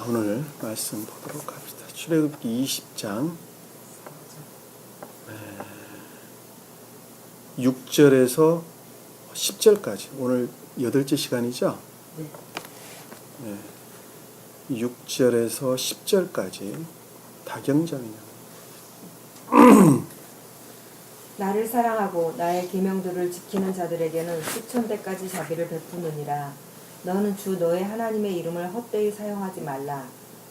오늘 말씀 보도록 합시다. 출애굽기 20장 6절에서 10절까지 오늘 8째 시간이죠? 네. 6절에서 10절까지 다경장이네요. 나를 사랑하고 나의 계명들을 지키는 자들에게는 수천대까지 자비를 베푸느니라. 너는 주 너의 하나님의 이름을 헛되이 사용하지 말라.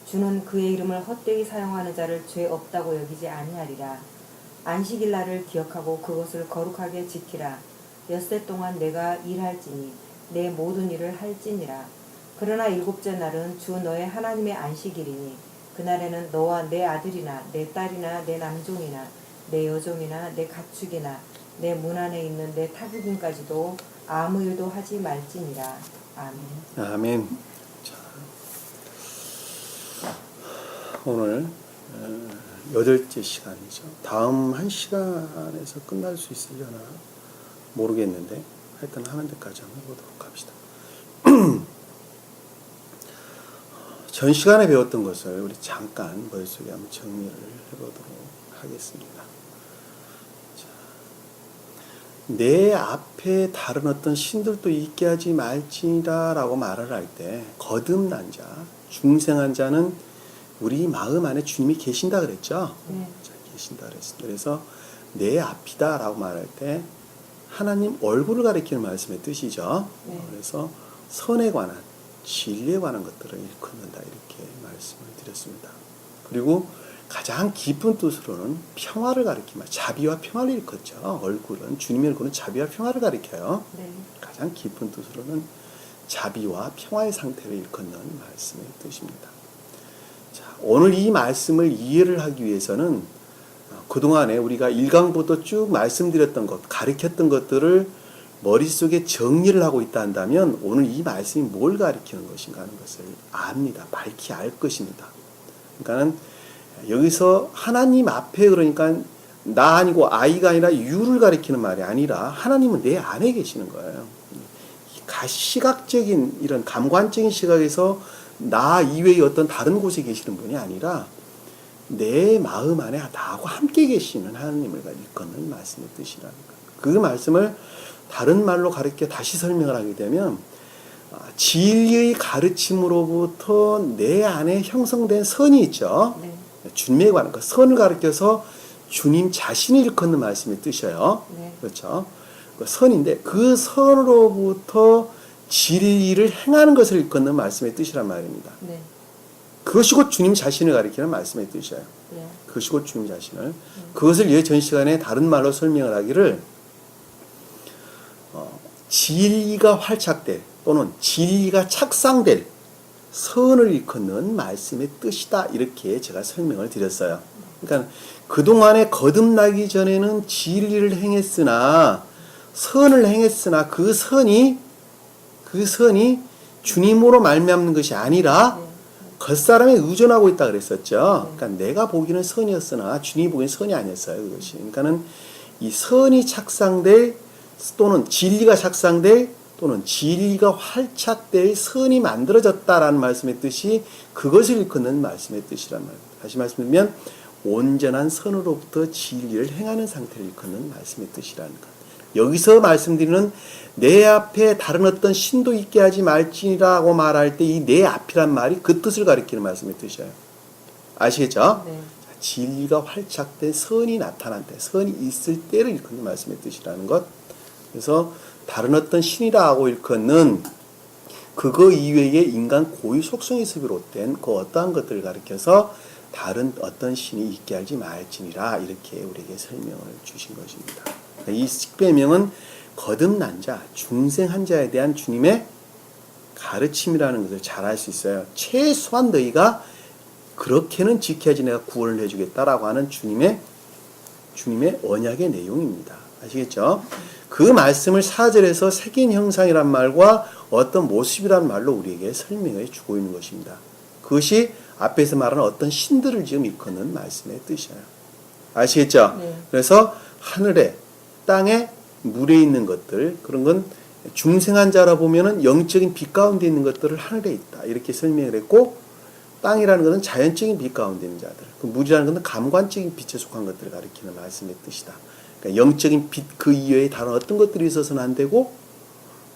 주는 그의 이름을 헛되이 사용하는 자를 죄 없다고 여기지 아니하리라. 안식일 날을 기억하고 그것을 거룩하게 지키라. 엿새 동안 내가 일할지니 내 모든 일을 할지니라. 그러나 일곱째 날은 주 너의 하나님의 안식일이니 그날에는 너와 내 아들이나 내 딸이나 내 남종이나 내 여종이나 내 가축이나 내 문 안에 있는 내 타국인까지도 아무 일도 하지 말지니라. 아멘. 아멘. 자, 오늘 8째 시간이죠. 다음 한 시간에서 끝날 수 있으려나 모르겠는데 하여튼 하는 데까지 한번 해보도록 합시다. 전 시간에 배웠던 것을 우리 잠깐 머릿속에 한번 정리를 해보도록 하겠습니다. 내 앞에 다른 어떤 신들도 있게 하지 말지니라 라고 말을 할 때 거듭난 자, 중생한 자는 우리 마음 안에 주님이 계신다 그랬죠? 자, 계신다 그랬습니다. 그래서 내 앞이다 라고 말할 때 하나님 얼굴을 가리키는 말씀의 뜻이죠. 그래서 선에 관한, 진리에 관한 것들을 일컫는다 이렇게 말씀을 드렸습니다. 그리고 가장 깊은 뜻으로는 평화를 가리킵니다. 자비와 평화를 일컫죠. 얼굴은 주님의 얼굴은 자비와 평화를 가리켜요. 가장 깊은 뜻으로는 자비와 평화의 상태를 일컫는 말씀의 뜻입니다. 자, 오늘 이 말씀을 이해를 하기 위해서는 그동안에 우리가 1강부터 쭉 말씀드렸던 것, 가르쳤던 것들을 머릿속에 정리를 하고 있다 한다면 오늘 이 말씀이 뭘 가리키는 것인가 하는 것을 압니다. 밝히 알 것입니다. 그러니까는 여기서 하나님 앞에 그러니까 나 아니고 아이가 아니라 유를 가리키는 말이 아니라 하나님은 내 안에 계시는 거예요. 시각적인 이런 감관적인 시각에서 나 이외의 어떤 다른 곳에 계시는 분이 아니라 내 마음 안에 나하고 함께 계시는 하나님을 일컫는 말씀의 뜻이라는 거예요. 그 말씀을 다른 말로 가르쳐 다시 설명을 하게 되면 진리의 가르침으로부터 내 안에 형성된 선이 있죠. 주님에 관한 그 선을 가르쳐서 주님 자신을 일컫는 말씀의 뜻이에요. 그렇죠. 그 선인데 그 선으로부터 진리를 행하는 것을 일컫는 말씀의 뜻이란 말입니다. 그것이 곧 주님 자신을 가리키는 말씀의 뜻이에요. 그것이 곧 주님 자신을. 그것을 예전 시간에 다른 말로 설명을 하기를 진리가 활착될 또는 진리가 착상될 선을 일컫는 말씀의 뜻이다 이렇게 제가 설명을 드렸어요. 그러니까 그동안에 거듭나기 전에는 진리를 행했으나 선을 행했으나 그 선이 주님으로 말미암는 것이 아니라 겉사람에 의존하고 있다 그랬었죠. 그러니까 내가 보기는 선이었으나 주님이 보기는 선이 아니었어요. 그것이. 그러니까는 이 선이 착상될 또는 진리가 착상될 또는 진리가 활착될 선이 만들어졌다라는 말씀의 뜻이 그것을 일컫는 말씀의 뜻이란 말입니다. 다시 말씀드리면 온전한 선으로부터 진리를 행하는 상태를 일컫는 말씀의 뜻이라는 것. 여기서 말씀드리는 내 앞에 다른 어떤 신도 있게 하지 말지라고 말할 때 이 내 앞이란 말이 그 뜻을 가리키는 말씀의 뜻이에요. 아시겠죠? 진리가 활착된 선이 나타난 때, 선이 있을 때를 일컫는 말씀의 뜻이라는 것. 그래서 다른 어떤 신이라고 일컫는 그거 이외의 인간 고유 속성에서 비롯된 그 어떠한 것들을 가리켜서 다른 어떤 신이 있게 하지 말지니라 이렇게 우리에게 설명을 주신 것입니다. 이 십계명은 거듭난 자, 중생한 자에 대한 주님의 가르침이라는 것을 잘 알 수 있어요. 최소한 너희가 그렇게는 지켜야지 내가 구원을 해주겠다라고 하는 주님의 언약의 내용입니다. 아시겠죠? 그 말씀을 4절에서 색인 형상이란 말과 어떤 모습이란 말로 우리에게 설명해 주고 있는 것입니다. 그것이 앞에서 말하는 어떤 신들을 지금 일컫는 말씀의 뜻이에요. 아시겠죠? 그래서 하늘에, 땅에, 물에 있는 것들, 그런 건 중생한 자라 보면은 영적인 빛 가운데 있는 것들을 하늘에 있다. 이렇게 설명을 했고, 땅이라는 것은 자연적인 빛 가운데 있는 자들. 그 물이라는 것은 감관적인 빛에 속한 것들을 가리키는 말씀의 뜻이다. 그러니까 영적인 빛 그 이외에 다른 어떤 것들이 있어서는 안 되고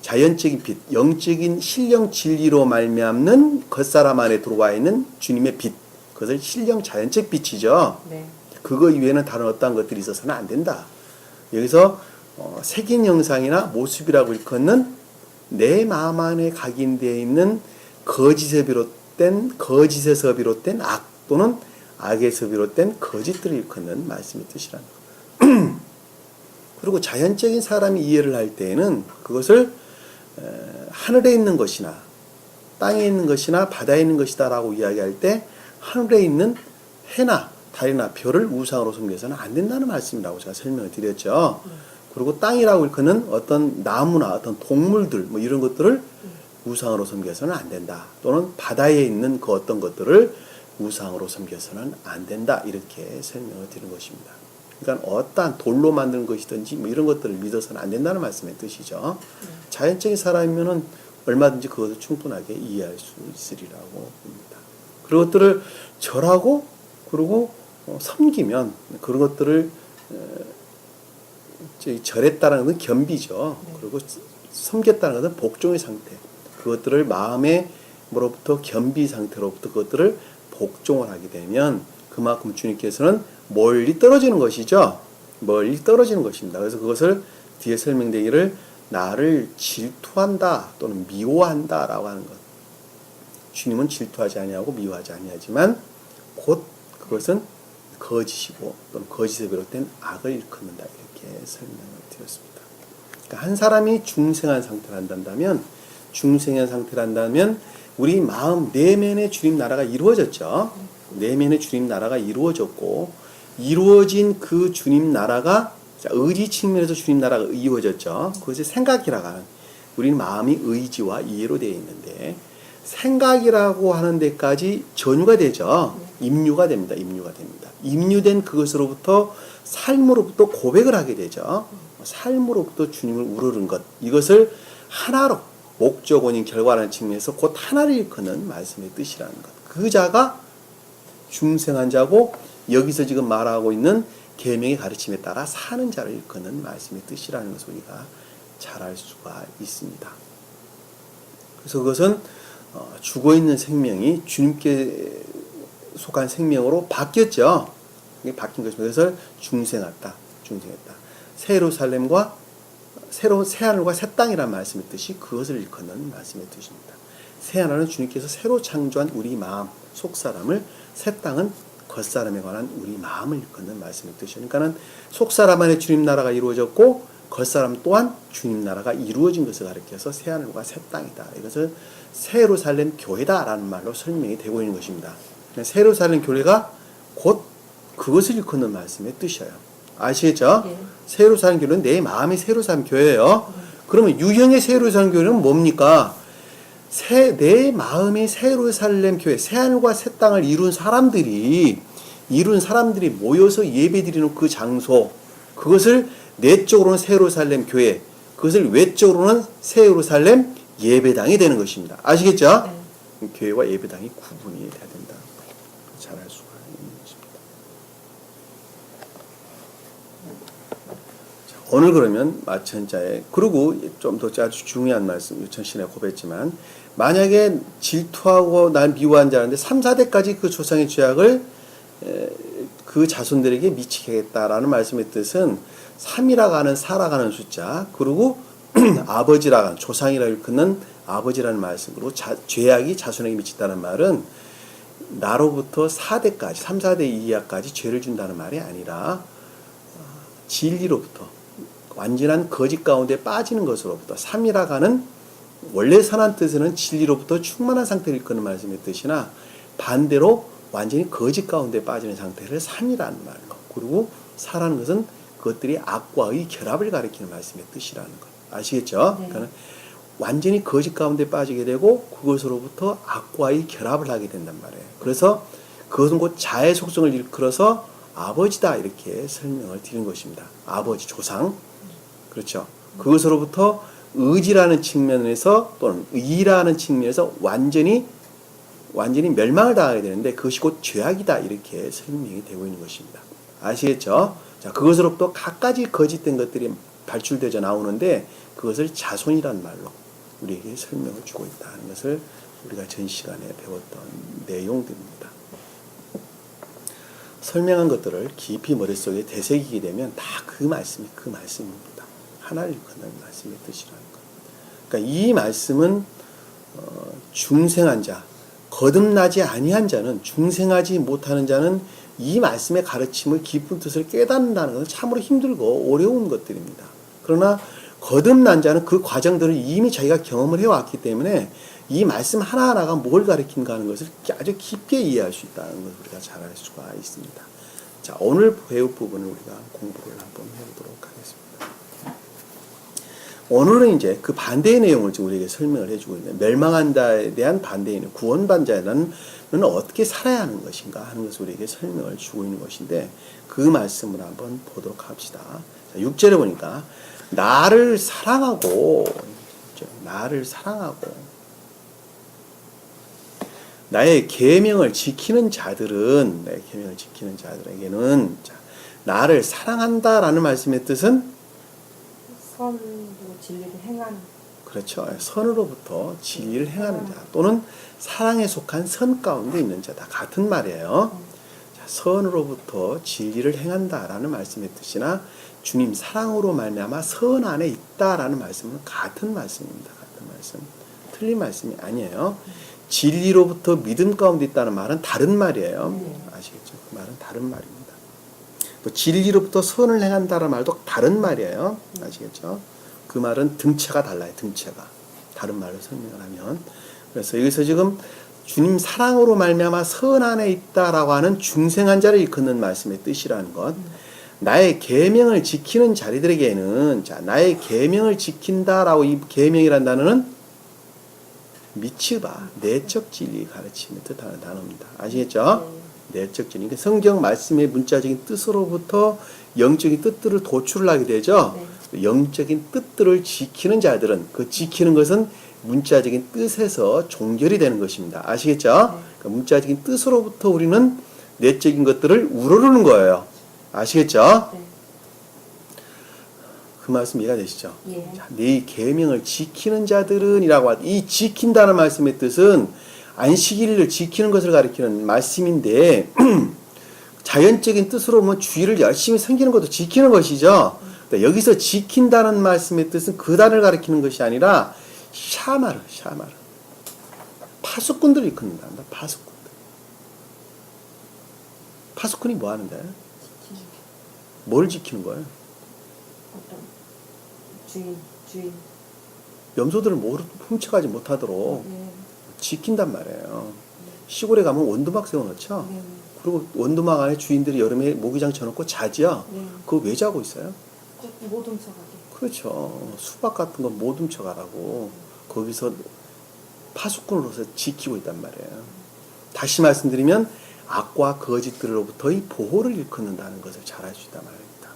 자연적인 빛, 영적인 신령 진리로 말미암는 겉사람 안에 들어와 있는 주님의 빛. 그것을 신령 자연적 빛이죠. 네. 그거 이외에는 다른 어떠한 것들이 있어서는 안 된다. 여기서 색인 형상이나 모습이라고 일컫는 내 마음 안에 각인되어 있는 거짓에서 비롯된 악 또는 악에서 비롯된 거짓들을 일컫는 말씀의 뜻이라는 것. 그리고 자연적인 사람이 이해를 할 때에는 그것을 하늘에 있는 것이나 땅에 있는 것이나 바다에 있는 것이다 라고 이야기할 때 하늘에 있는 해나 달이나 별을 우상으로 섬겨서는 안 된다는 말씀이라고 제가 설명을 드렸죠. 그리고 땅이라고 일컫는 어떤 나무나 어떤 동물들 뭐 이런 것들을 우상으로 섬겨서는 안 된다. 또는 바다에 있는 그 어떤 것들을 우상으로 섬겨서는 안 된다. 이렇게 설명을 드리는 것입니다. 그러니까 어떠한 돌로 만든 것이든지 뭐 이런 것들을 믿어서는 안 된다는 말씀의 뜻이죠. 자연적인 사람이면은 얼마든지 그것을 충분하게 이해할 수 있으리라고 봅니다. 그런 것들을 절하고 그리고 섬기면 그런 것들을 절했다는 것은 겸비죠. 그리고 섬겼다는 것은 복종의 상태. 그것들을 마음으로부터 겸비 상태로부터 그것들을 복종을 하게 되면 그만큼 주님께서는 멀리 떨어지는 것이죠. 멀리 떨어지는 것입니다. 그래서 그것을 뒤에 설명되기를 나를 질투한다 또는 미워한다 라고 하는 것. 주님은 질투하지 아니하고 미워하지 아니하지만 곧 그것은 거짓이고 또는 거짓에 비롯된 악을 일컫는다 이렇게 설명을 드렸습니다. 그러니까 한 사람이 중생한 상태를 한다면 우리 마음 내면의 주님 나라가 이루어졌죠. 내면의 주님 나라가 이루어졌고 이루어진 그 주님 나라가 의지 측면에서 주님 나라가 이루어졌죠. 그것이 생각이라고 하는 우리 마음이 의지와 이해로 되어 있는데 생각이라고 하는 데까지 전유가 되죠. 임유가 됩니다. 임유된 그것으로부터 삶으로부터 고백을 하게 되죠. 삶으로부터 주님을 우러른 것. 이것을 하나로 목적 원인 결과라는 측면에서 곧 하나를 일컫는 말씀의 뜻이라는 것. 그 자가 중생한 자고 여기서 지금 말하고 있는 계명의 가르침에 따라 사는 자를 일컫는 말씀의 뜻이라는 것을 우리가 잘 알 수가 있습니다. 그래서 그것은 죽어있는 생명이 주님께 속한 생명으로 바뀌었죠. 이게 바뀐 것입니다. 그래서 중생했다. 새 예루살렘과 새하늘과 새 땅이라는 말씀의 뜻이 그것을 일컫는 말씀의 뜻입니다. 새하늘은 주님께서 새로 창조한 우리 마음, 속사람을, 새 땅은 겉사람에 관한 우리 마음을 일컫는 말씀의 뜻이에요. 그러니까는 속사람 안에 주님 나라가 이루어졌고 겉사람 또한 주님 나라가 이루어진 것을 가리켜서 새하늘과 새 땅이다. 이것을 새 예루살렘 교회다라는 말로 설명이 되고 있는 것입니다. 새 예루살렘 교회가 곧 그것을 일컫는 말씀의 뜻이에요. 아시겠죠? 네. 새 예루살렘 교회는 내 마음의 새 예루살렘 교회예요. 그러면 유형의 새 예루살렘 교회는 뭡니까? 내 마음의 새 예루살렘 교회, 새하늘과 새 땅을 이룬 사람들이 모여서 예배드리는 그 장소, 그것을 내적으로는 새 예루살렘 교회, 그것을 외적으로는 새 예루살렘 예배당이 되는 것입니다. 아시겠죠? 네. 교회와 예배당이 구분이 돼야 된다. 잘 알 수가 있는 것입니다. 자, 오늘 그러면 마천자의 그리고 좀 더 아주 중요한 말씀 유천신에 고백했지만 만약에 질투하고 날 미워한 자인데 3, 4대까지 그 조상의 죄악을 그 자손들에게 미치겠다라는 말씀의 뜻은 3이라고 하는 살아가는 숫자 그리고 아버지라고 하는 조상이라고 일컫는 아버지라는 말씀으로 죄악이 자손에게 미친다는 말은 나로부터 4대까지 3, 4대 이하까지 죄를 준다는 말이 아니라 진리로부터 완전한 거짓 가운데 빠지는 것으로부터 3이라고 하는 원래 선한 뜻에는 진리로부터 충만한 상태를 일컫는 말씀의 뜻이나 반대로 완전히 거짓 가운데 빠지는 상태를 3이라는 말로 그리고 4라는 것은 그것들이 악과의 결합을 가리키는 말씀의 뜻이라는 것 아시겠죠? 네. 그러니까 완전히 거짓 가운데 빠지게 되고 그것으로부터 악과의 결합을 하게 된단 말이에요. 그래서 그것은 곧 자의 속성을 일컬어서 아버지다 이렇게 설명을 드린 것입니다. 아버지, 조상 그렇죠. 그것으로부터 의지라는 측면에서 또는 의라는 측면에서 완전히 완전히 멸망을 당하게 되는데 그것이 곧 죄악이다 이렇게 설명이 되고 있는 것입니다. 아시겠죠? 자, 그것으로부터 갖가지 거짓된 것들이 발출되어 나오는데 그것을 자손이란 말로 우리에게 설명을 주고 있다는 것을 우리가 전 시간에 배웠던 내용들입니다. 설명한 것들을 깊이 머릿속에 되새기게 되면 다 그 말씀입니다. 하나를 일컫는 말씀의 뜻이라는 것. 그러니까 이 말씀은 중생한 자, 거듭나지 아니한 자는, 중생하지 못하는 자는 이 말씀의 가르침을 깊은 뜻을 깨닫는다는 것은 참으로 힘들고 어려운 것들입니다. 그러나 거듭난 자는 그 과정들을 이미 자기가 경험을 해왔기 때문에 이 말씀 하나하나가 뭘 가르치는가 하는 것을 아주 깊게 이해할 수 있다는 것을 우리가 잘 알 수가 있습니다. 자, 오늘 배울 부분을 우리가 공부를 한번 해보도록 하겠습니다. 오늘은 이제 그 반대의 내용을 지금 우리에게 설명을 해주고 있는 멸망한 자에 대한 반대의 내용, 구원받은 자는 어떻게 살아야 하는 것인가 하는 것을 우리에게 설명을 주고 있는 것인데 그 말씀을 한번 보도록 합시다. 자, 6절에 보니까 나를 사랑하고 나의 계명을 지키는 자들에게는 자, 나를 사랑한다라는 말씀의 뜻은 선으로 진리를 행하는. 그렇죠. 선으로부터 진리를 행하는 자 또는 사랑에 속한 선 가운데 있는 자다. 같은 말이에요. 자, 선으로부터 진리를 행한다라는 말씀의 뜻이나 주님 사랑으로 말미암아 선 안에 있다라는 말씀은 같은 말씀입니다. 같은 말씀. 틀린 말씀이 아니에요. 진리로부터 믿음 가운데 있다는 말은 다른 말이에요. 아시겠죠? 그 말은 다른 말입니다. 또 진리로부터 선을 행한다는 말도 다른 말이에요. 아시겠죠? 그 말은 등체가 달라요. 등체가. 다른 말로 설명을 하면. 그래서 여기서 지금 주님 사랑으로 말미암아 선 안에 있다라고 하는 중생한 자를 일컫는 말씀의 뜻이라는 것. 나의 계명을 지키는 자리들에게는 자, 나의 계명을 지킨다라고 이 계명이라는 단어는 미츠바, 내적 진리 가르침을 뜻하는 단어입니다. 아시겠죠? 내적 진리. 그러니까 성경 말씀의 문자적인 뜻으로부터 영적인 뜻들을 도출을 하게 되죠. 영적인 뜻들을 지키는 자들은 그 지키는 것은 문자적인 뜻에서 종결이 되는 것입니다. 아시겠죠? 그러니까 문자적인 뜻으로부터 우리는 내적인 것들을 우러르는 거예요. 아시겠죠? 그 말씀 이해가 되시죠? 예. 자, 네 계명을 지키는 자들은 이라고 이 지킨다는 말씀의 뜻은 안식일을 지키는 것을 가리키는 말씀인데 자연적인 뜻으로 뭐 주의를 열심히 섬기는 것도 지키는 것이죠. 여기서 지킨다는 말씀의 뜻은 그 단을 가리키는 것이 아니라 샤마르 파수꾼들을 일컫는다. 파수꾼이 뭐 하는데? 뭘 지키는 거예요? 어떤 주인. 염소들을 훔쳐가지 못하도록 지킨단 말이에요. 시골에 가면 원두막 세워놓죠. 그리고 원두막 안에 주인들이 여름에 모기장 쳐놓고 자지요. 그거 왜 자고 있어요? 못 훔쳐가게. 그렇죠. 수박 같은 건 못 훔쳐가라고 거기서 파수꾼으로서 지키고 있단 말이에요. 다시 말씀드리면 악과 거짓들로부터의 보호를 일컫는다는 것을 잘 알 수 있단 말입니다.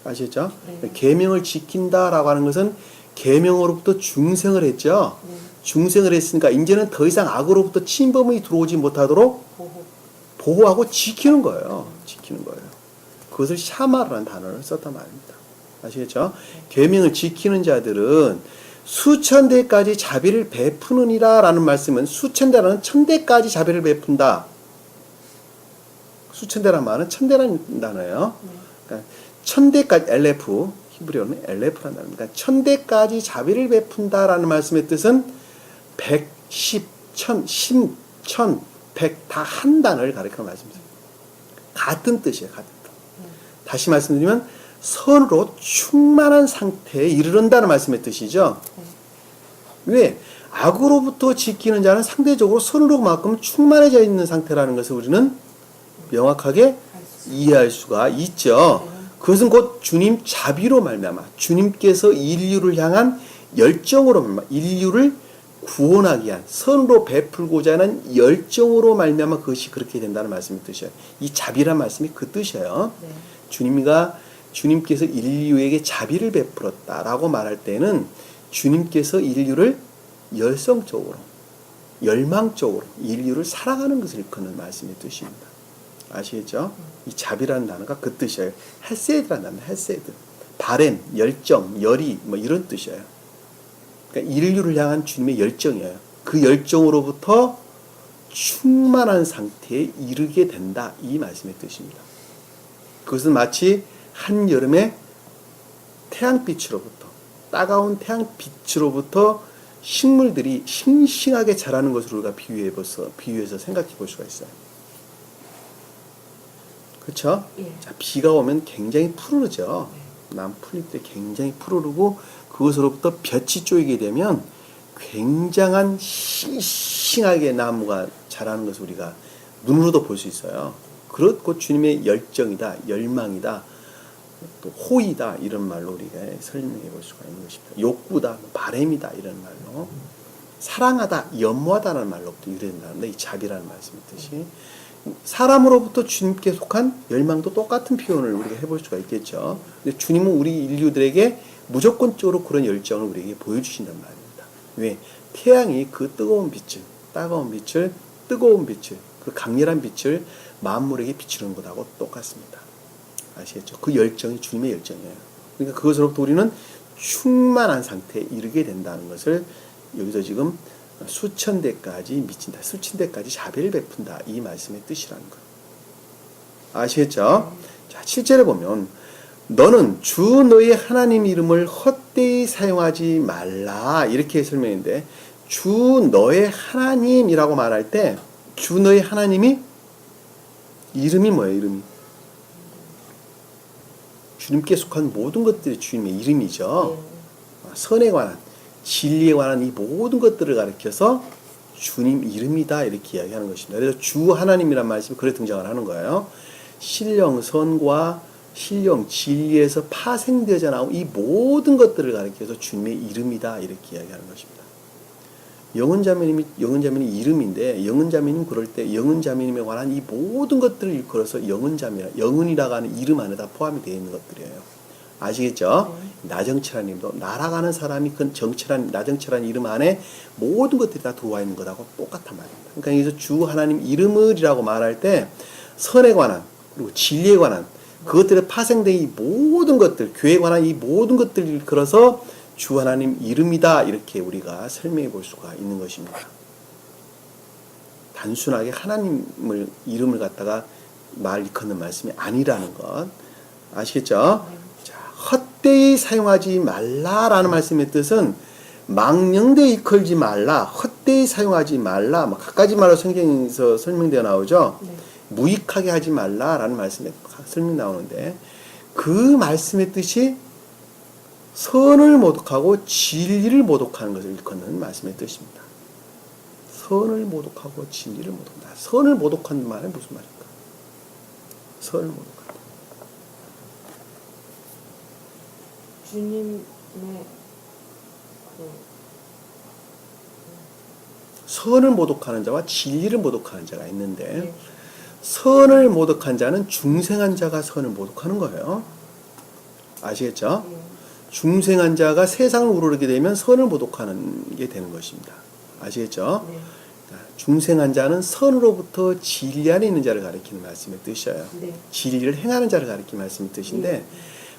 아시겠죠? 계명을 지킨다라고 하는 것은 계명으로부터 중생을 했죠. 중생을 했으니까 이제는 더 이상 악으로부터 침범이 들어오지 못하도록 보호하고 지키는 거예요. 그것을 샤마라는 단어를 썼단 말입니다. 아시겠죠? 계명을 지키는 자들은 수천 대까지 자비를 베푸느니라라는 말씀은 수천 대라는 천대까지 자비를 베푼다. 수천 대란 말은 천대라는 단어예요. 그러니까 천대까지 LF 히브리어는 LF라는 단어입니다. 그러니까 천대까지 자비를 베푼다라는 말씀의 뜻은 100, 10, 1000, 10, 1000, 100 다 한 단어를 가리키는 말씀입니다. 같은 뜻이에요. 같은 뜻. 다시 말씀드리면 선으로 충만한 상태에 이르른다는 말씀의 뜻이죠. 왜? 악으로부터 지키는 자는 상대적으로 선으로만큼 충만해져 있는 상태라는 것을 우리는 명확하게 이해할 수가 있죠. 그것은 곧 주님 자비로 말미암아 주님께서 인류를 향한 열정으로 말미암아 인류를 구원하기 위한 선으로 베풀고자 하는 열정으로 말미암아 그것이 그렇게 된다는 말씀의 뜻이에요. 이 자비란 말씀이 그 뜻이에요. 주님께서 인류에게 자비를 베풀었다라고 말할 때는 주님께서 인류를 열성적으로 열망적으로 인류를 사랑하는 것을 일컫는 말씀의 뜻입니다. 아시겠죠? 이 자비라는 단어가 그 뜻이에요. 헤세드라는 단어, 헤세드. 바램, 열정, 열의 뭐 이런 뜻이에요. 그러니까 인류를 향한 주님의 열정이에요. 그 열정으로부터 충만한 상태에 이르게 된다. 이 말씀의 뜻입니다. 그것은 마치 한여름의 태양빛으로부터 따가운 태양빛으로부터 식물들이 싱싱하게 자라는 것으로 우리가 비유해서 생각해 볼 수가 있어요. 그렇죠? 예. 자, 비가 오면 굉장히 푸르르죠. 남 풀릴 때 굉장히 푸르르고 그것으로부터 볕이 쪼이게 되면 굉장한 싱싱하게 나무가 자라는 것을 우리가 눈으로도 볼 수 있어요. 그렇고 주님의 열정이다, 열망이다, 또 호의다 이런 말로 우리가 설명해 볼 수가 있는 것입니다. 욕구다, 바램이다 이런 말로 사랑하다, 연모하다라는 말로부터 유래된다는데 이 자비라는 말씀의 뜻이 사람으로부터 주님께 속한 열망도 똑같은 표현을 우리가 해볼 수가 있겠죠. 근데 주님은 우리 인류들에게 무조건적으로 그런 열정을 우리에게 보여주신단 말입니다. 왜? 태양이 그 뜨거운 빛을, 따가운 빛을, 뜨거운 빛을, 그 강렬한 빛을 만물에게 비추는 것하고 똑같습니다. 아시겠죠? 그 열정이 주님의 열정이에요. 그러니까 그것으로부터 우리는 충만한 상태에 이르게 된다는 것을 여기서 지금 수천 대까지 미친다. 수천 대까지 자비를 베푼다. 이 말씀의 뜻이라는 거예요. 아시겠죠? 자, 7절에 보면 너는 주 너의 하나님 이름을 헛되이 사용하지 말라. 이렇게 설명인데 주 너의 하나님이라고 말할 때 주 너의 하나님이 이름이 뭐예요? 이름이 주님께 속한 모든 것들이 주님의 이름이죠. 선에 관한 진리에 관한 이 모든 것들을 가리켜서 주님 이름이다 이렇게 이야기하는 것입니다. 그래서 주 하나님이란 말씀이 그래 등장을 하는 거예요. 신령 선과 신령 진리에서 파생되어져 나온 이 모든 것들을 가리켜서 주님의 이름이다 이렇게 이야기하는 것입니다. 영은자매님이 이름인데 영은자매님 그럴 때 영은자매님에 관한 이 모든 것들을 일컬어서 영은자매라 영은이라고 하는 이름 안에다 포함이 되어 있는 것들이에요. 아시겠죠? 나정철한 이름도 나라가는 사람이 그 정철한 나정철한 이름 안에 모든 것들이 다 들어와 있는 것하고 똑같단 말입니다. 그러니까 여기서 주 하나님 이름을이라고 말할 때 선에 관한 그리고 진리에 관한 그것들에 파생된 이 모든 것들 교회에 관한 이 모든 것들을 일컬어서 주 하나님 이름이다 이렇게 우리가 설명해 볼 수가 있는 것입니다. 단순하게 하나님을 이름을 갖다가 일컫는 말씀이 아니라는 것 아시겠죠? 자, 헛되이 사용하지 말라라는 말씀의 뜻은 망령되이 일컬지 말라, 헛되이 사용하지 말라, 갖가지 말로 성경에서 설명되어 나오죠. 네. 무익하게 하지 말라라는 말씀에 설명 나오는데 그 말씀의 뜻이 선을 모독하고 진리를 모독하는 것을 일컫는 말씀의 뜻입니다. 선을 모독하고 진리를 모독한다. 선을 모독하는 말은 무슨 말일까? 선을 모독한다. 주님의 선을 모독하는 자와 진리를 모독하는 자가 있는데 네. 선을 모독한 자는 중생한 자가 선을 모독하는 거예요. 아시겠죠? 네. 중생한 자가 세상을 우러르게 되면 선을 모독하는 게 되는 것입니다. 아시겠죠? 네. 중생한 자는 선으로부터 진리 안에 있는 자를 가리키는 말씀의 뜻이에요. 네. 진리를 행하는 자를 가리키는 말씀의 뜻인데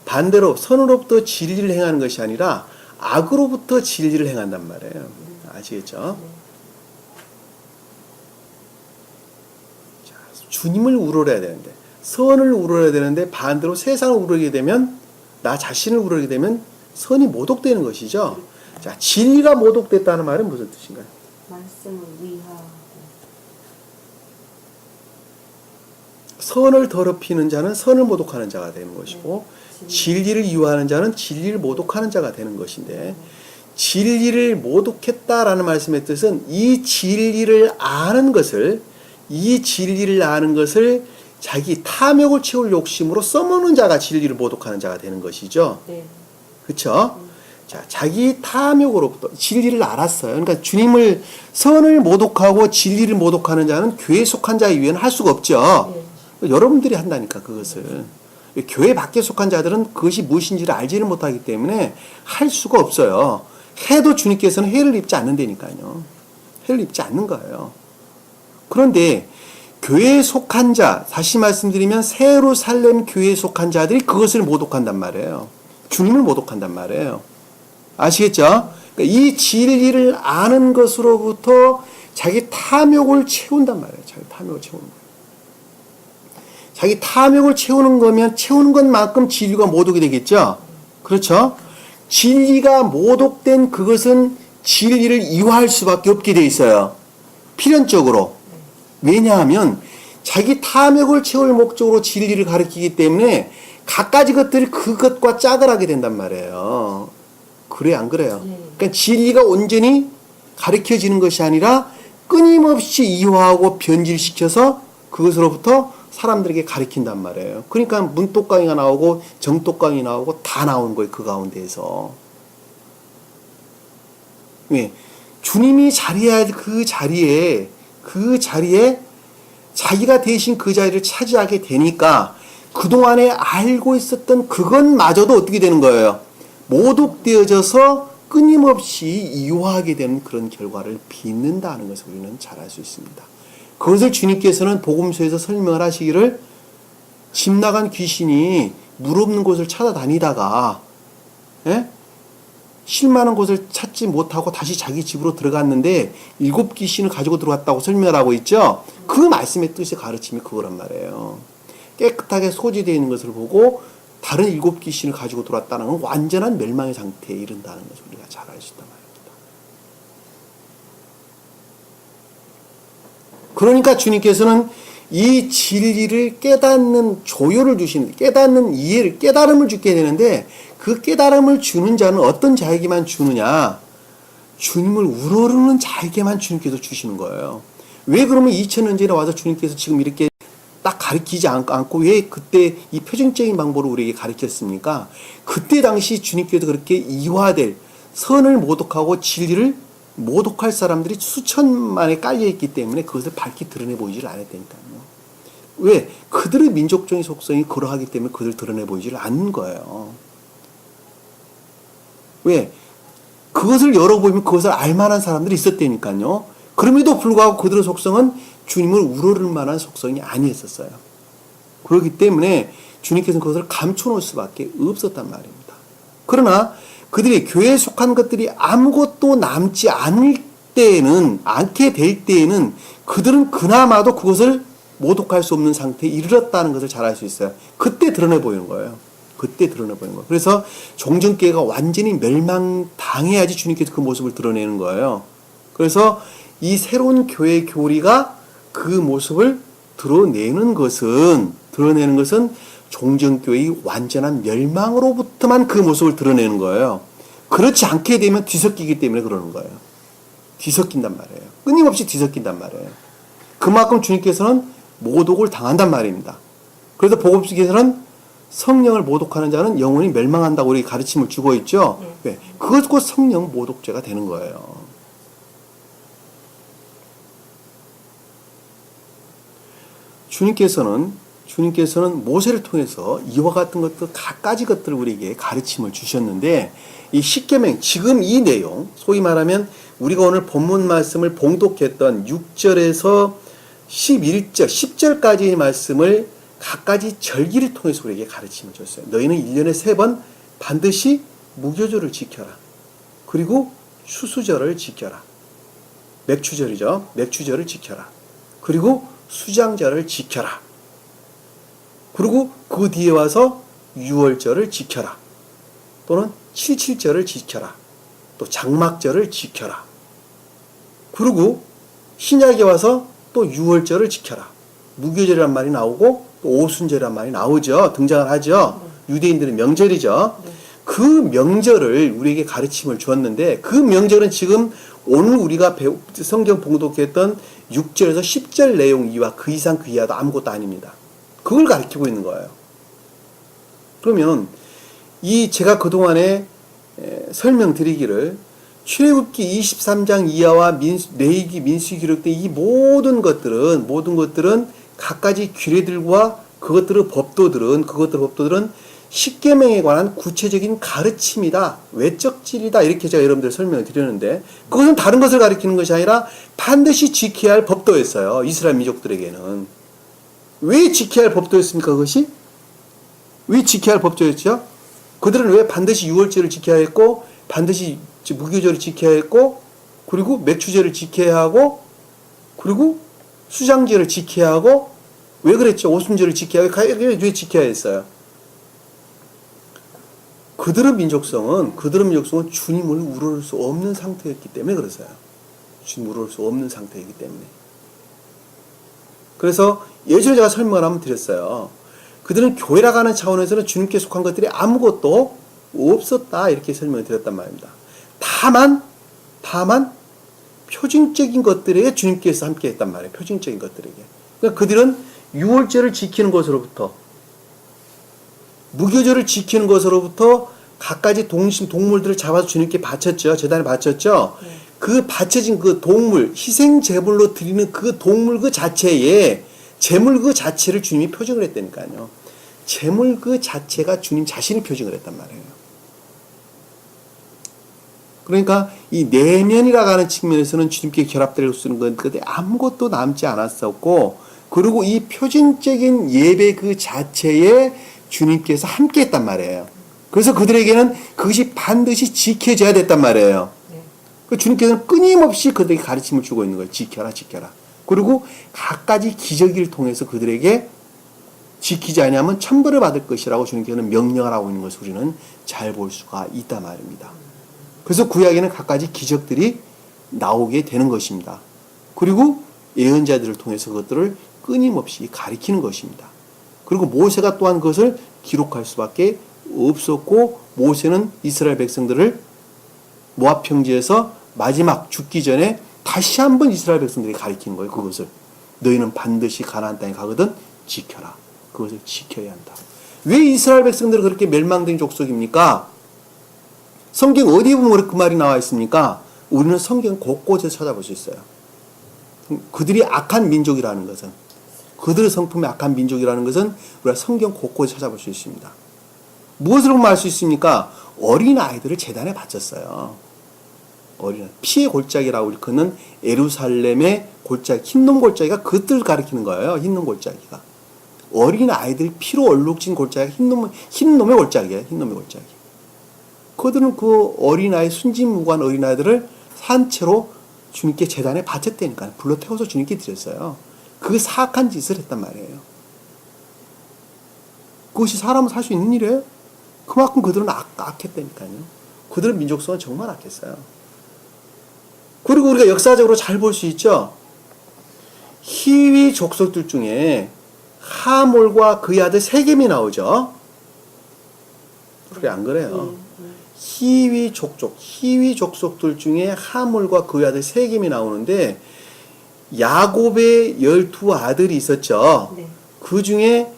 반대로 선으로부터 진리를 행하는 것이 아니라 악으로부터 진리를 행한단 말이에요. 아시겠죠? 자, 주님을 우러러야 되는데 선을 우러러야 되는데 반대로 세상을 우러르게 되면 나 자신을 우러르게 되면 선이 모독되는 것이죠. 자, 진리가 모독됐다는 말은 무슨 뜻인가요? 말씀을 위하고 선을 더럽히는 자는 선을 모독하는 자가 되는 것이고 진리를 이유하는 자는 진리를 모독하는 자가 되는 것인데 진리를 모독했다라는 말씀의 뜻은 이 진리를 아는 것을 자기 탐욕을 채울 욕심으로 써먹는 자가 진리를 모독하는 자가 되는 것이죠. 네. 그렇죠? 자, 자기 탐욕으로부터 진리를 알았어요. 그러니까 주님을 선을 모독하고 진리를 모독하는 자는 교회에 속한 자에 의해는 할 수가 없죠. 네. 여러분들이 한다니까 그것을. 교회 밖에 속한 자들은 그것이 무엇인지를 알지를 못하기 때문에 할 수가 없어요. 해도 주님께서는 해를 입지 않는다니까요. 해를 입지 않는 거예요. 그런데 교회에 속한 자, 다시 말씀드리면 새 예루살렘 교회에 속한 자들이 그것을 모독한단 말이에요. 주님을 모독한단 말이에요. 아시겠죠? 그러니까 이 진리를 아는 것으로부터 자기 탐욕을 채운단 말이에요. 자기 탐욕을 채우는 거예요. 자기 탐욕을 채우는 거면 채우는 것만큼 진리가 모독이 되겠죠? 그렇죠? 진리가 모독된 그것은 진리를 이화할 수밖에 없게 돼 있어요. 필연적으로. 왜냐하면 자기 탐욕을 채울 목적으로 진리를 가르치기 때문에 갖가지 것들이 그것과 짝을 하게 된단 말이에요. 그래 안 그래요? 그러니까 진리가 온전히 가르쳐지는 것이 아니라 끊임없이 이화하고 변질시켜서 그것으로부터 사람들에게 가르친단 말이에요. 그러니까 문독강이가 나오고 정독강이 나오고 다 나오는 거예요. 그 가운데에서. 왜? 주님이 자리해야 그 자리에 자기가 대신 그 자리를 차지하게 되니까 그동안에 알고 있었던 그것마저도 어떻게 되는 거예요? 모독되어져서 끊임없이 이화하게 되는 그런 결과를 빚는다는 것을 우리는 잘 알 수 있습니다. 그것을 주님께서는 복음서에서 설명을 하시기를 집 나간 귀신이 물 없는 곳을 찾아다니다가 쉴 만한 곳을 찾지 못하고 다시 자기 집으로 들어갔는데 7 귀신을 가지고 들어왔다고 설명을 하고 있죠. 그 말씀의 뜻의 가르침이 그거란 말이에요. 깨끗하게 소지되어 있는 것을 보고 다른 7 귀신을 가지고 들어왔다는 건 완전한 멸망의 상태에 이른다는 것을 우리가 잘 알 수 있단 말입니다. 그러니까 주님께서는 이 진리를 깨닫는 조율을 주시는, 깨닫는 이해를, 깨달음을 주게 되는데 그 깨달음을 주는 자는 어떤 자에게만 주느냐? 주님을 우러르는 자에게만 주님께서 주시는 거예요. 왜 그러면 2000년 전에 와서 주님께서 지금 이렇게 딱 가르치지 않고 왜 그때 이 표준적인 방법으로 우리에게 가르쳤습니까? 그때 당시 주님께서 그렇게 이화될 선을 모독하고 진리를 모독할 사람들이 수천만에 깔려있기 때문에 그것을 밝히 드러내 보이지를 않았다니까요. 왜? 그들의 민족적인 속성이 그러하기 때문에 그들을 드러내 보이지를 않는 거예요. 왜? 그것을 열어보면 그것을 알만한 사람들이 있었다니까요. 그럼에도 불구하고 그들의 속성은 주님을 우러를 만한 속성이 아니었어요. 그렇기 때문에 주님께서는 그것을 감춰놓을 수밖에 없었단 말입니다. 그러나 그들이 교회에 속한 것들이 아무것도 남지 않게 될 때에는 그들은 그나마도 그것을 모독할 수 없는 상태에 이르렀다는 것을 잘 알 수 있어요. 그때 드러내 보이는 거예요. 그때 드러내 보이는 거예요. 그래서 종전교회가 완전히 멸망당해야지 주님께서 그 모습을 드러내는 거예요. 그래서 이 새로운 교회의 교리가 그 모습을 드러내는 것은 종전교회의 완전한 멸망으로부터만 그 모습을 드러내는 거예요. 그렇지 않게 되면 뒤섞이기 때문에 그러는 거예요. 뒤섞인단 말이에요. 끊임없이 뒤섞인단 말이에요. 그만큼 주님께서는 모독을 당한단 말입니다. 그래서 복음서에서는 성령을 모독하는 자는 영원히 멸망한다고 우리 가르침을 주고 있죠. 네. 그것 곧 성령 모독죄가 되는 거예요. 주님께서는 모세를 통해서 이와 같은 것들 갖가지 것들을 우리에게 가르침을 주셨는데 이 십계명 지금 이 내용 소위 말하면 우리가 오늘 본문 말씀을 봉독했던 6절에서 11절 10절까지의 말씀을 갖가지 절기를 통해서 우리에게 가르침을 줬어요. 너희는 1년에 3번 반드시 무교절을 지켜라. 그리고 추수절을 지켜라. 맥추절이죠. 맥추절을 지켜라. 그리고 수장절을 지켜라. 그리고 그 뒤에 와서 6월절을 지켜라. 또는 77절을 지켜라. 또 장막절을 지켜라. 그리고 신약에 와서 또 6월절을 지켜라. 무교절이란 말이 나오고 또 오순절이란 말이 나오죠. 등장을 하죠. 유대인들의 명절이죠. 그 명절을 우리에게 가르침을 주었는데 그 명절은 지금 오늘 우리가 성경 봉독했던 6절에서 10절 내용 이와 그 이상 그 이하도 아무것도 아닙니다. 그걸 가르치고 있는 거예요. 그러면 이 제가 그동안에 설명드리기를 출애굽기 23장 이하와 레위기 민수기 기록된 이 모든 것들은 갖가지 규례들과 그것들의 법도들은 십계명에 관한 구체적인 가르침이다. 외적질이다. 이렇게 제가 여러분들 설명을 드렸는데 그것은 다른 것을 가리키는 것이 아니라 반드시 지켜야 할 법도였어요. 이스라엘 민족들에게는. 왜 지켜야 할 법도였습니까? 그것이? 왜 지켜야 할 법도였죠? 그들은 왜 반드시 유월절을 지켜야 했고 반드시 무교절을 지켜야 했고 그리고 맥추제를 지켜야 하고 그리고 수장제를 지켜야 하고 왜 그랬죠? 오순절을 지켜야 하고 왜 지켜야 했어요? 그들의 민족성은 주님을 우러를 수 없는 상태였기 때문에 그랬어요. 주님을 우러를 수 없는 상태이기 때문에. 그래서 예전에 제가 설명을 한번 드렸어요. 그들은 교회라고 하는 차원에서는 주님께 속한 것들이 아무것도 없었다 이렇게 설명을 드렸단 말입니다. 다만 표징적인 것들에 주님께서 함께 했단 말이에요. 표징적인 것들에게. 그러니까 그들은 유월절을 지키는 것으로부터 무교절을 지키는 것으로부터 갖가지 동물들을 잡아서 주님께 바쳤죠. 제단에 바쳤죠. 네. 그 바쳐진 그 동물, 희생 제물로 드리는 그 동물 그 자체에 제물 그 자체를 주님이 표징을 했다니까요. 제물 그 자체가 주님 자신이 표징을 했단 말이에요. 그러니까 이 내면이라고 하는 측면에서는 주님께 결합될 수 있는 건 아무것도 남지 않았었고 그리고 이 표징적인 예배 그 자체에 주님께서 함께 했단 말이에요. 그래서 그들에게는 그것이 반드시 지켜져야 됐단 말이에요. 네. 주님께서는 끊임없이 그들에게 가르침을 주고 있는 거예요. 지켜라. 그리고 갖가지 기저귀를 통해서 그들에게 지키지 않으면 천벌을 받을 것이라고 주님께서는 명령을 하고 있는 것을 우리는 잘 볼 수가 있단 말입니다. 그래서 구약에는 갖가지 기적들이 나오게 되는 것입니다. 그리고 예언자들을 통해서 그것들을 끊임없이 가리키는 것입니다. 그리고 모세가 또한 그것을 기록할 수밖에 없었고 모세는 이스라엘 백성들을 모압 평지에서 마지막 죽기 전에 다시 한번 이스라엘 백성들이 가리키는 거예요. 그것을 너희는 반드시 가나안 땅에 가거든 지켜라. 그것을 지켜야 한다. 왜 이스라엘 백성들은 그렇게 멸망된 족속입니까? 성경 어디에 보면 그 말이 나와 있습니까? 우리는 성경 곳곳에 찾아볼 수 있어요. 그들이 악한 민족이라는 것은 그들의 성품이 악한 민족이라는 것은 우리가 성경 곳곳에 찾아볼 수 있습니다. 무엇을 보면 알 수 있습니까? 어린 아이들을 제단에 바쳤어요. 피의 골짜기라고 일컫는 예루살렘의 골짜기, 흰놈 골짜기가 그것들을 가리키는 거예요. 흰놈 골짜기가. 어린 아이들 피로 얼룩진 골짜기가 흰놈의 골짜기예요. 흰놈의 골짜기. 그들은 그 어린아이, 순진무구한 어린아이들을 산채로 주님께 제단에 바쳤다니까. 불러 태워서 주님께 드렸어요. 그 사악한 짓을 했단 말이에요. 그것이 사람은 살 수 있는 일이에요? 그만큼 그들은 악했다니까요. 그들의 민족성은 정말 악했어요. 그리고 우리가 역사적으로 잘 볼 수 있죠. 히위 족속들 중에 하몰과 그의 아들 세겜이 나오죠. 그래 안 그래요? 히위 족속들 중에 하몰과 그의 아들 세겜이 나오는데 야곱의 12아들이 있었죠. 네. 그 중에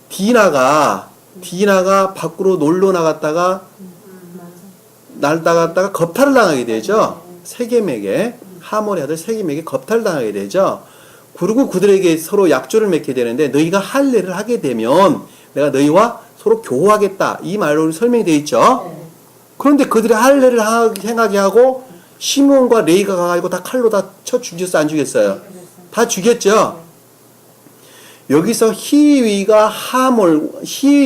디나가 밖으로 놀러 나갔다가 날다갔다가 겁탈을 당하게 되죠. 세겜에게 하몰의 아들 세겜에게 겁탈을 당하게 되죠. 그리고 그들에게 서로 약조를 맺게 되는데 너희가 할례를 하게 되면 내가 너희와 서로 교호하겠다. 이 말로 설명이 되어 있죠. 그런데 그들이 할례를 행하게 하고 시므온과 레위가 가가지고 다 칼로 다 쳐 죽였어 안 죽였어요? 다 죽였죠. 여기서 히위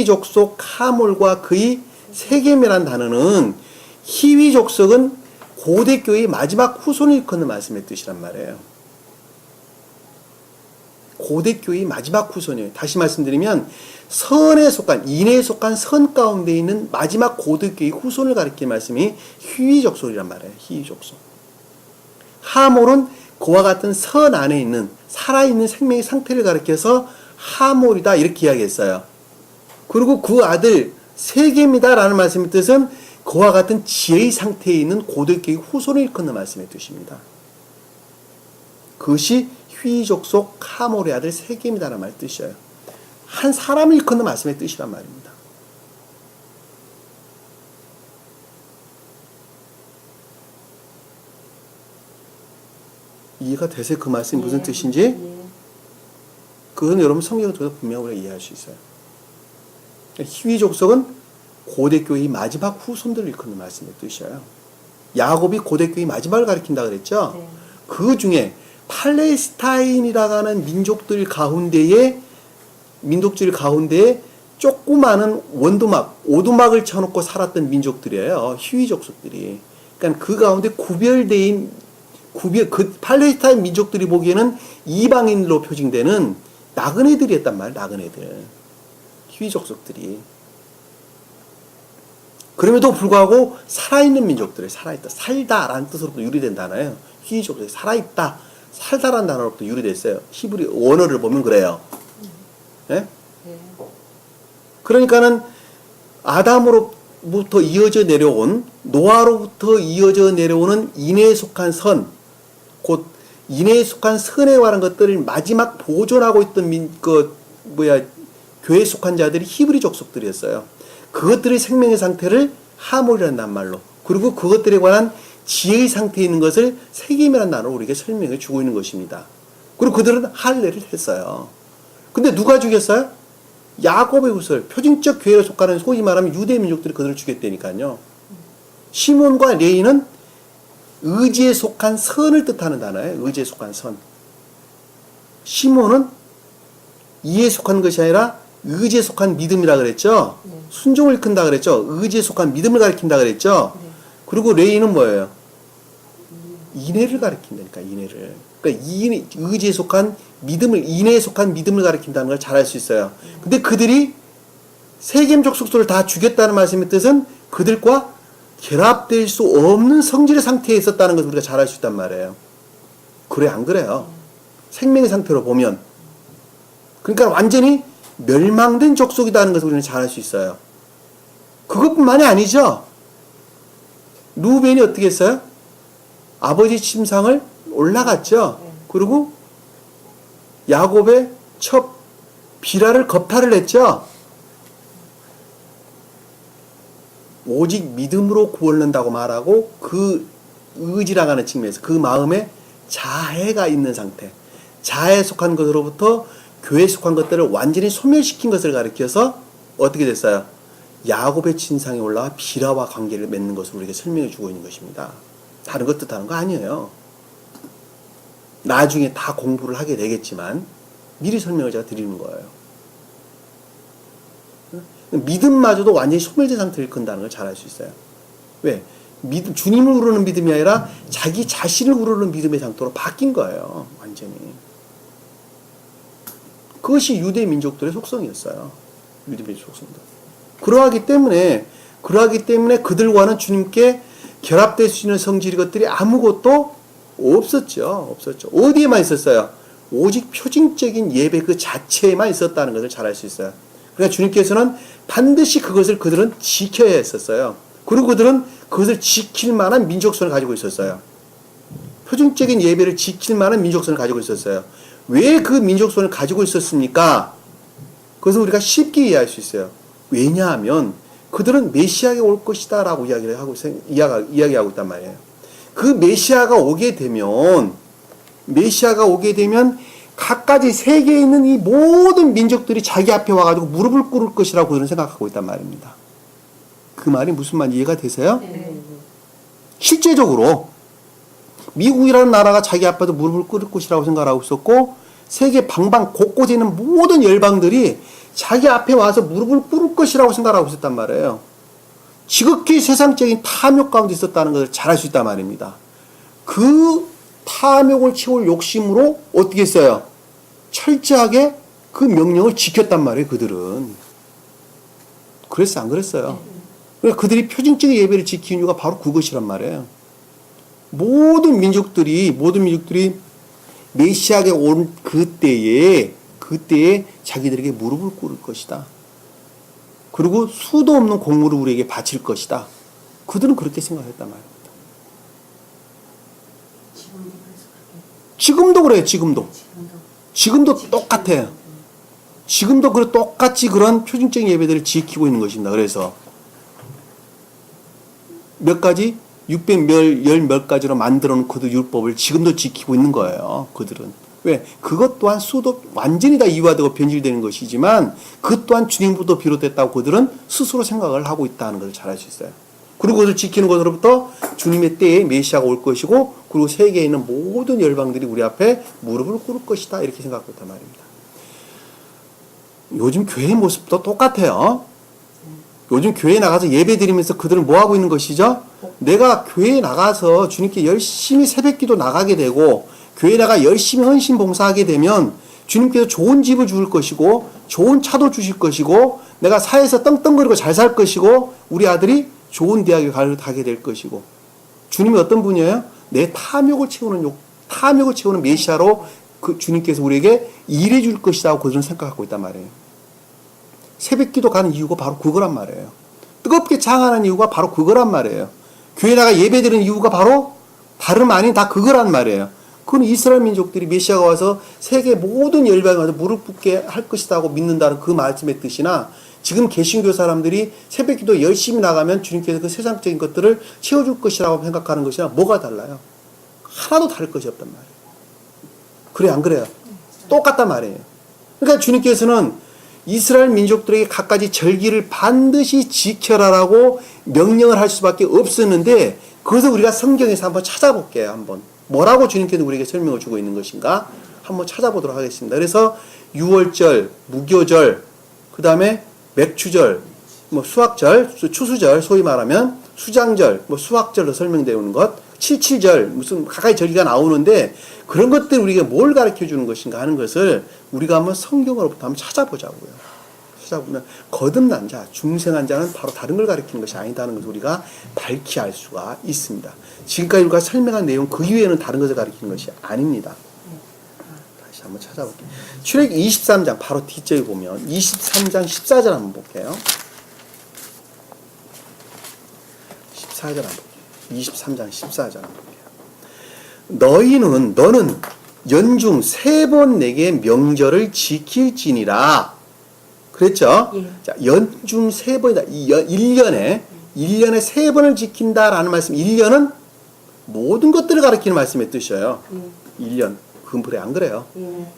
족속 하몰과 그의 세겜이라는 단어는 히위 족속은 고대 교회의 마지막 후손을 일컫는 말씀의 뜻이란 말이에요. 고대 교회의 마지막 후손이에요. 다시 말씀드리면 인에 속한 선 가운데 있는 마지막 고대 교회의 후손을 가리키는 말씀이 히위 족속이란 말이에요. 히위 족속. 하몰은 그와 같은 선 안에 있는 살아있는 생명의 상태를 가리켜서 하몰이다 이렇게 이야기했어요. 그리고 그 아들 세겜이다라는 말씀의 뜻은 그와 같은 지혜의 상태에 있는 고대교의 후손을 일컫는 말씀의 뜻입니다. 그것이 휘족속 하몰의 아들 세겜이다라는 말의 뜻이에요. 한 사람을 일컫는 말씀의 뜻이란 말입니다. 이해가 되세요? 그 말씀이 무슨 뜻인지? 그건 여러분 성경을 통해서 분명히 이해할 수 있어요. 희위 족속은 고대교회의 마지막 후손들을 일컫는 말씀의 뜻이에요. 야곱이 고대교회의 마지막을 가리킨다 그랬죠. 네. 그 중에 팔레스타인이라고 하는 민족들 가운데에 조그마한 원두막, 오두막을 쳐놓고 살았던 민족들이에요. 희위 족속들이. 그러니까 그 가운데 그 팔레스타인 민족들이 보기에는 이방인으로 표징되는 나그네들이었단 말이에요. 나그네들. 희위 족속들이. 그럼에도 불구하고 살아있는 민족들이 살다라는 뜻으로부터 유래된 단어예요. 희위 족속이 살아있다, 살다라는 단어로부터 유래됐어요. 히브리 원어를 보면 그래요. 예? 네. 그러니까는 아담으로부터 이어져 내려온, 노아로부터 이어져 내려오는 인애에 속한 선, 곧 인애에 속한 선에 관한 것들을 마지막 보존하고 있던 교회에 속한 자들이 히브리 족속들이었어요. 그것들의 생명의 상태를 하몰이라는 말로, 그리고 그것들에 관한 지혜의 상태에 있는 것을 세겜이라는 단어로 우리에게 설명해 주고 있는 것입니다. 그리고 그들은 할례를 했어요. 근데 누가 죽였어요? 야곱의 후손, 표징적 교회에 속하는, 소위 말하면 유대 민족들이 그들을 죽였다니까요. 시몬과 레위는 의지에 속한 선을 뜻하는 단어예요. 의지에 속한 선. 시몬은 이에 속한 것이 아니라 의지에 속한 믿음이라 그랬죠. 네. 순종을 일컫는다 그랬죠. 의지에 속한 믿음을 가리킨다 그랬죠. 네. 그리고 레위는 뭐예요? 인애를 가리킨다니까, 인애를. 그러니까 의지에 속한 믿음을, 인애에 속한 믿음을 가리킨다는 걸 잘 알 수 있어요. 근데 그들이 세겜 족속들을 다 죽였다는 말씀의 뜻은 그들과 결합될 수 없는 성질의 상태에 있었다는 것을 우리가 잘 알 수 있단 말이에요. 그래, 안 그래요? 생명의 상태로 보면. 그러니까 완전히 멸망된 족속이라는 것을 우리는 잘 알 수 있어요. 그것뿐만이 아니죠. 루벤이 어떻게 했어요? 아버지 침상을 올라갔죠. 그리고 야곱의 첫 비라를 겁탈을 했죠. 오직 믿음으로 구원한다고 말하고, 그 의지라고 하는 측면에서 그 마음에 자해가 있는 상태, 자해에 속한 것으로부터 교회에 속한 것들을 완전히 소멸시킨 것을 가리켜서 어떻게 됐어요? 야곱의 침상에 올라와 비라와 관계를 맺는 것을 우리에게 설명해 주고 있는 것입니다. 다른 것 뜻하는 거 아니에요. 나중에 다 공부를 하게 되겠지만 미리 설명을 제가 드리는 거예요. 믿음마저도 완전히 소멸된 상태를 일컫는다는 걸 잘 알 수 있어요. 왜? 주님을 우러는 믿음이 아니라 자기 자신을 우러는 믿음의 상태로 바뀐 거예요. 완전히. 그것이 유대 민족들의 속성이었어요. 유대 민족 속성들. 그러하기 때문에 그들과는 주님께 결합될 수 있는 성질의 것들이 아무것도 없었죠. 어디에만 있었어요? 오직 표징적인 예배 그 자체에만 있었다는 것을 잘 알 수 있어요. 그러니까 주님께서는 반드시 그들은 지켜야 했었어요. 그리고 그들은 그것을 지킬 만한 민족성을 가지고 있었어요. 표징적인 예배를 지킬 만한 민족성을 가지고 있었어요. 왜 그 민족성을 가지고 있었습니까? 그것은 우리가 쉽게 이해할 수 있어요. 왜냐하면 그들은 메시아가 올 것이다 라고 이야기하고 있단 말이에요. 그 메시아가 오게 되면 각가지 세계에 있는 이 모든 민족들이 자기 앞에 와가지고 무릎을 꿇을 것이라고 그들은 생각하고 있단 말입니다. 그 말이 무슨 말인지 이해가 되세요? 네. 실제적으로 미국이라는 나라가 자기 앞에도 무릎을 꿇을 것이라고 생각하고 있었고, 세계 방방 곳곳에 있는 모든 열방들이 자기 앞에 와서 무릎을 꿇을 것이라고 생각하고 있었단 말이에요. 지극히 세상적인 탐욕 가운데 있었다는 것을 잘 알 수 있단 말입니다. 그 탐욕을 채울 욕심으로 어떻게 했어요? 철저하게 그 명령을 지켰단 말이에요, 그들은. 그랬어요, 안 그랬어요? 그러니까 그들이 표징적인 예배를 지킨 이유가 바로 그것이란 말이에요. 모든 민족들이 메시아가 온 그때에 자기들에게 무릎을 꿇을 것이다. 그리고 수도 없는 공물을 우리에게 바칠 것이다. 그들은 그렇게 생각했단 말입니다. 지금도 그래요, 지금도 똑같아요. 지금도 똑같이 그런 표징적인 예배들을 지키고 있는 것입니다. 그래서 몇 가지 610몇 가지로 만들어 놓은 그 율법을 지금도 지키고 있는 거예요. 그들은. 왜? 그것 또한 수도 완전히 다 이유화되고 변질되는 것이지만 그 또한 주님부터 비롯됐다고 그들은 스스로 생각을 하고 있다는 것을 잘 알 수 있어요. 그리고 그것을 지키는 것으로부터 주님의 때에 메시아가 올 것이고 그리고 세계에 있는 모든 열방들이 우리 앞에 무릎을 꿇을 것이다 이렇게 생각하고 있단 말입니다. 요즘 교회의 모습도 똑같아요. 요즘 교회에 나가서 예배 드리면서 그들은 뭐 하고 있는 것이죠? 내가 교회에 나가서 주님께 열심히 새벽기도 나가게 되고 교회에 나가 열심히 헌신 봉사하게 되면 주님께서 좋은 집을 주실 것이고 좋은 차도 주실 것이고 내가 사회에서 떵떵거리고 잘 살 것이고 우리 아들이 좋은 대학에 가게 될 것이고 주님이 어떤 분이에요? 내 탐욕을 채우는 메시아로 그 주님께서 우리에게 일해 줄 것이라고 그들은 생각하고 있단 말이에요. 새벽기도 가는 이유가 바로 그거란 말이에요. 뜨겁게 장하는 이유가 바로 그거란 말이에요. 교회 나가 예배드리는 이유가 바로 다름 아닌 다 그거란 말이에요. 그건 이스라엘 민족들이 메시아가 와서 세계 모든 열방에 와서 무릎 꿇게 할 것이라고 믿는다는 그 말씀의 뜻이나 지금 개신교 사람들이 새벽기도 열심히 나가면 주님께서 그 세상적인 것들을 채워줄 것이라고 생각하는 것이랑 뭐가 달라요? 하나도 다를 것이 없단 말이에요. 그래 안 그래요? 똑같단 말이에요. 그러니까 주님께서는 이스라엘 민족들에게 갖가지 절기를 반드시 지켜라라고 명령을 할 수밖에 없었는데 그것을 우리가 성경에서 한번 찾아볼게요. 한번 뭐라고 주님께서 우리에게 설명을 주고 있는 것인가 한번 찾아보도록 하겠습니다. 그래서 유월절, 무교절, 그 다음에 맥추절, 뭐 수학절, 추수절, 소위 말하면 수장절, 뭐 수학절로 설명되어 있는 것, 칠칠절, 무슨 가까이 절기가 나오는데 그런 것들 우리가 뭘 가르쳐 주는 것인가 하는 것을 우리가 한번 성경으로부터 한번 찾아보자고요. 찾아보면 거듭난 자, 중생한 자는 바로 다른 걸 가르치는 것이 아니다는 것을 우리가 밝히 알 수가 있습니다. 지금까지 우리가 설명한 내용 그 이외에는 다른 것을 가르치는 것이 아닙니다. 다시 한번 찾아볼게요. 출애굽기 23장 바로 뒷절에 보면 23장 14절 한번 볼게요. 14절 한번 볼게요. 23장 14절 한번 볼게요. 너는 연중 3번 내게 명절을 지킬지니라. 그랬죠? 예. 자, 연중 3번이다. 1년에 3번을 지킨다라는 말씀. 1년은 모든 것들을 가리키는 말씀의 뜻이에요. 1년. 금풀에 안 그래요.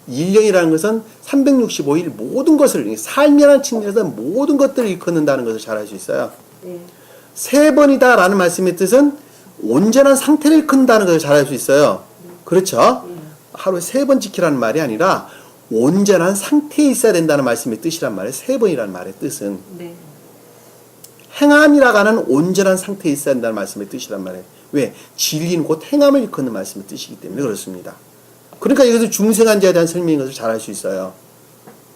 1년이라는 것은 365일 모든 것을 삶이라는 측면에서 모든 것들을 일컫는다는 것을 잘 알 수 있어요. 3번이다라는 말씀의 뜻은 온전한 상태를 일컫는다는 것을 잘 알 수 있어요. 그렇죠? 하루에 3번 지키라는 말이 아니라 온전한 상태에 있어야 된다는 말씀의 뜻이란 말이에요. 3번이라는 말의 뜻은. 네. 행함이라고 하는 온전한 상태에 있어야 된다는 말씀의 뜻이란 말이에요. 왜? 진리는 곧 행함을 일컫는 말씀의 뜻이기 때문에 그렇습니다. 그러니까 이것을 중생한 자에 대한 설명인 것을 잘 알 수 있어요.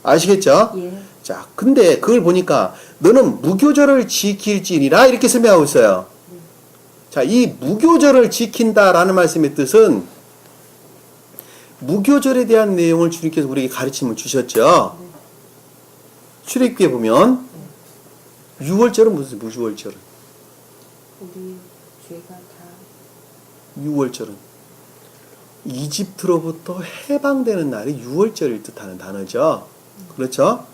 아시겠죠? 예. 자, 근데 그걸 보니까 너는 무교절을 지킬지니라 이렇게 설명하고 있어요. 자, 이 무교절을 지킨다라는 말씀의 뜻은 무교절에 대한 내용을 주님께서 우리에게 가르침을 주셨죠. 출애굽기에 보면 6월절은 무슨 6월절은? 우리 죄가 다 6월절은 이집트로부터 해방되는 날이 6월절을 뜻하는 단어죠. 그렇죠?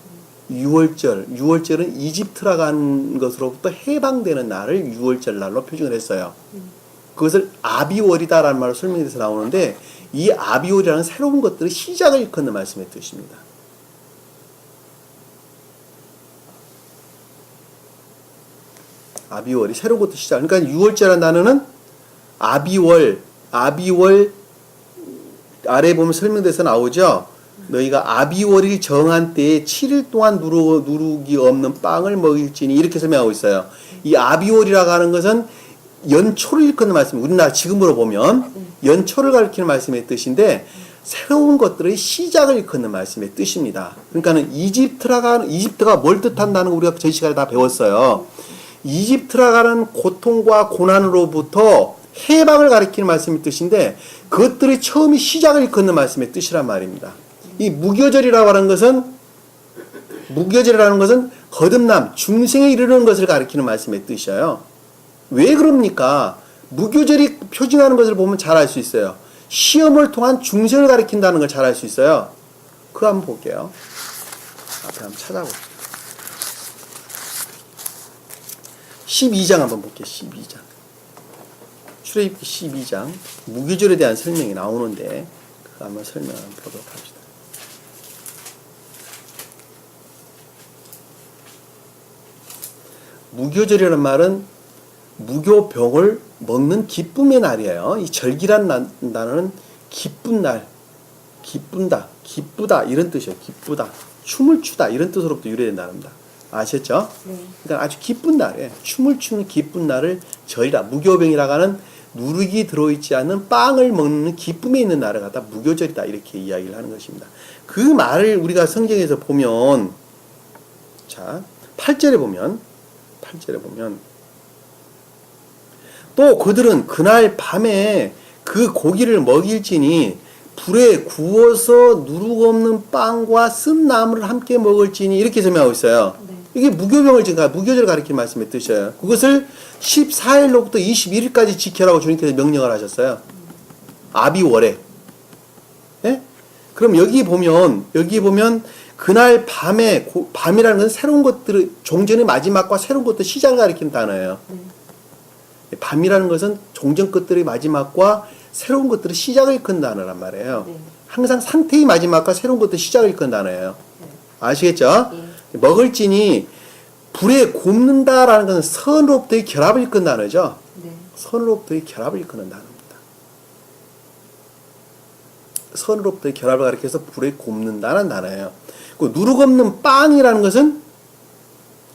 6월절은 이집트라고 하는 것으로부터 해방되는 날을 6월절 날로 표준을 했어요. 그것을 아비월이다라는 말로 설명해서 나오는데 이 아비월이라는 새로운 것들의 시작을 일컫는 말씀의 뜻입니다. 아비월이 새로운 것도 시작. 그러니까 6월절이라는 단어는 아비월 아래에 보면 설명돼서 나오죠. 너희가 아비월일 정한 때에 7일 동안 누룩이 없는 빵을 먹일지니 이렇게 설명하고 있어요. 이 아비월이라고 하는 것은 연초를 일컫는 말씀. 우리나라 지금으로 보면 연초를 가리키는 말씀의 뜻인데 새로운 것들의 시작을 일컫는 말씀의 뜻입니다. 그러니까는 이집트가 뭘 뜻한다는 거 우리가 저희 시간에 다 배웠어요. 이집트라고 하는 고통과 고난으로부터 해방을 가리키는 말씀의 뜻인데 그것들의 처음이 시작을 일컫는 말씀의 뜻이란 말입니다. 이 무교절이라고 하는 것은 거듭남, 중생에 이르는 것을 가리키는 말씀의 뜻이에요. 왜 그럽니까? 무교절이 표징하는 것을 보면 잘 알 수 있어요. 시험을 통한 중생을 가리킨다는 걸 잘 알 수 있어요. 그거 한번 볼게요. 앞에 한번 찾아봅시다. 12장 한번 볼게요. 12장. 출애굽기 12장 무교절에 대한 설명이 나오는데 한번 설명 보도록 합시다. 무교절이라는 말은 무교병을 먹는 기쁨의 날이에요. 이 절기란 단어는 기쁜 날, 기쁜다, 기쁘다 이런 뜻이에요. 기쁘다, 춤을 추다 이런 뜻으로부터 유래된다는 겁니다. 아셨죠? 네. 그러니까 아주 기쁜 날이에요. 춤을 추는 기쁜 날을 절이라, 무교병이라고 하는 누룩이 들어있지 않는 빵을 먹는 기쁨에 있는 날을 갖다 무교절이다 이렇게 이야기를 하는 것입니다. 그 말을 우리가 성경에서 보면, 자 8절에 보면 또 그들은 그날 밤에 그 고기를 먹일지니 불에 구워서 누룩 없는 빵과 쓴 나물을 함께 먹을지니 이렇게 설명하고 있어요. 네. 이게 무교절을 가리키는 말씀의 뜻이에요. 그것을 14일로부터 21일까지 지켜라고 주님께서 명령을 하셨어요. 아비월에. 예? 그럼 여기 보면 그날 밤에, 밤이라는 건 새로운 것들을, 종전의 마지막과 새로운 것들 시작을 가리키는 단어예요. 밤이라는 것은 종전 것들의 마지막과 새로운 것들의 시작을 일컫는 단어란 말이에요. 네. 항상 상태의 마지막과 새로운 것들의 시작을 일컫는 단어예요. 아시겠죠? 네. 먹을지니 불에 굽는다라는 것은 선으로부터의 결합을 일컫는 단어죠. 네. 선으로부터의 결합을 일컫는 단어입니다. 선으로부터의 결합을 가리켜서 불에 굽는다는 단어예요. 그 누룩 없는 빵이라는 것은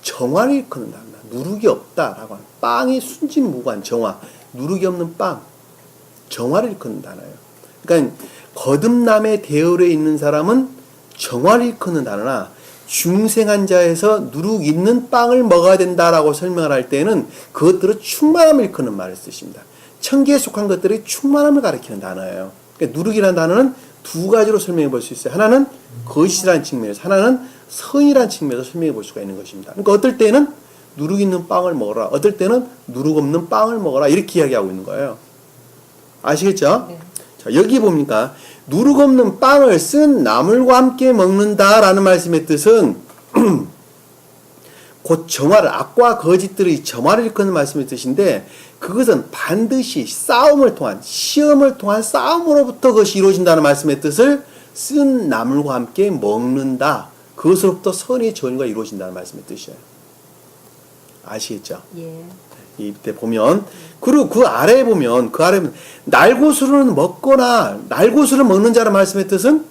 정화를 일컫는 단어입니다. 누룩이 없다라고 하는, 빵이 순진무관 정화, 누룩이 없는 빵, 정화를 일컫는 단어예요. 그러니까 거듭남의 대열에 있는 사람은 정화를 일컫는 단어나, 중생한 자에서 누룩 있는 빵을 먹어야 된다라고 설명을 할 때는 그것들은 충만함을 일컫는 말을 쓰십니다. 천계에 속한 것들이 충만함을 가리키는 단어예요. 그러니까 누룩이라는 단어는 두 가지로 설명해 볼 수 있어요. 하나는 거짓이라는 측면에서, 하나는 선이라는 측면에서 설명해 볼 수가 있는 것입니다. 그러니까 어떨 때는 누룩 있는 빵을 먹어라, 어떨 때는 누룩 없는 빵을 먹어라, 이렇게 이야기하고 있는 거예요. 아시겠죠? 네. 자, 여기 봅니까? 누룩 없는 빵을 쓴 나물과 함께 먹는다라는 말씀의 뜻은 곧 정화를, 악과 거짓들의 정화를 일컫는 말씀의 뜻인데, 그것은 반드시 싸움을 통한, 시험을 통한 싸움으로부터 그것이 이루어진다는 말씀의 뜻을 쓴 나물과 함께 먹는다, 그것으로부터 선의 전과 이루어진다는 말씀의 뜻이에요. 아시겠죠? 예. 이때 보면, 그리고 그 아래에 보면 날고수를 먹거나, 날고수를 먹는 자라는 말씀의 뜻은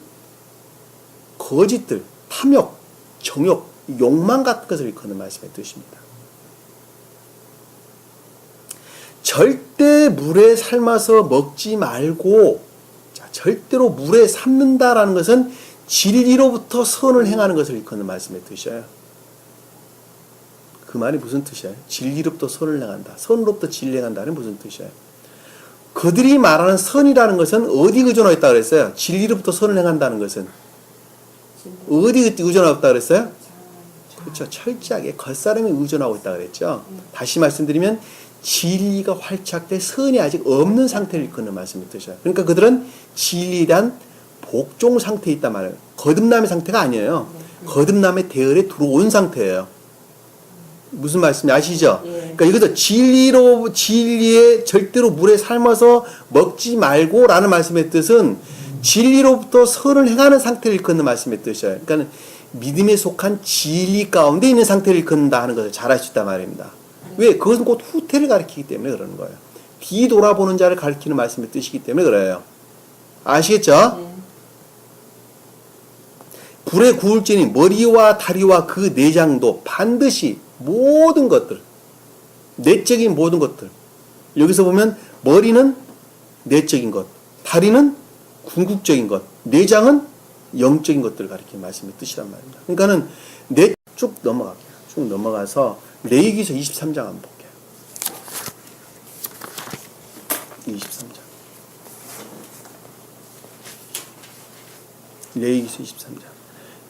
거짓들, 탐욕, 정욕, 욕망 같은 것을 일컫는 말씀의 뜻입니다. 절대 물에 삶아서 먹지 말고, 자, 절대로 물에 삶는다라는 것은 진리로부터 선을 행하는 것을 일컫는 말씀의 뜻이에요. 그 말이 무슨 뜻이에요? 진리로부터 선을 행한다, 선으로부터 진리 행한다는 무슨 뜻이에요? 그들이 말하는 선이라는 것은 어디 의존하고 있다 그랬어요? 진리로부터 선을 행한다는 것은 어디 의존하고 있다 그랬어요? 그렇죠. 철저하게 겉사람이 의존하고 있다 그랬죠. 다시 말씀드리면 진리가 활착돼 선이 아직 없는 상태를 일컫는 말씀이 뜻이에요. 그러니까 그들은 진리에 대한 복종 상태에 있단 말이에요. 거듭남의 상태가 아니에요. 거듭남의 대열에 들어온 상태예요. 무슨 말씀인지 아시죠? 예. 그러니까 여기서 진리에 절대로 물에 삶아서 먹지 말고라는 말씀의 뜻은 진리로부터 선을 행하는 상태를 일컫는 말씀의 뜻이에요. 그러니까 믿음에 속한 진리 가운데 있는 상태를 일컫는다 하는 것을 잘 알 수 있단 말입니다. 왜? 그것은 곧 후퇴를 가리키기 때문에 그러는 거예요. 뒤돌아보는 자를 가리키는 말씀의 뜻이기 때문에 그래요. 아시겠죠? 네. 불에 구울지니 머리와 다리와 그 내장도 반드시 모든 것들, 내적인 모든 것들. 여기서 보면 머리는 내적인 것, 다리는 궁극적인 것, 내장은 영적인 것들을 가리키는 말씀의 뜻이란 말입니다. 그러니까는 쭉 넘어갈게요. 쭉 넘어가서 레위기서 23장 한번 볼게요. 23장. 레위기서 23장.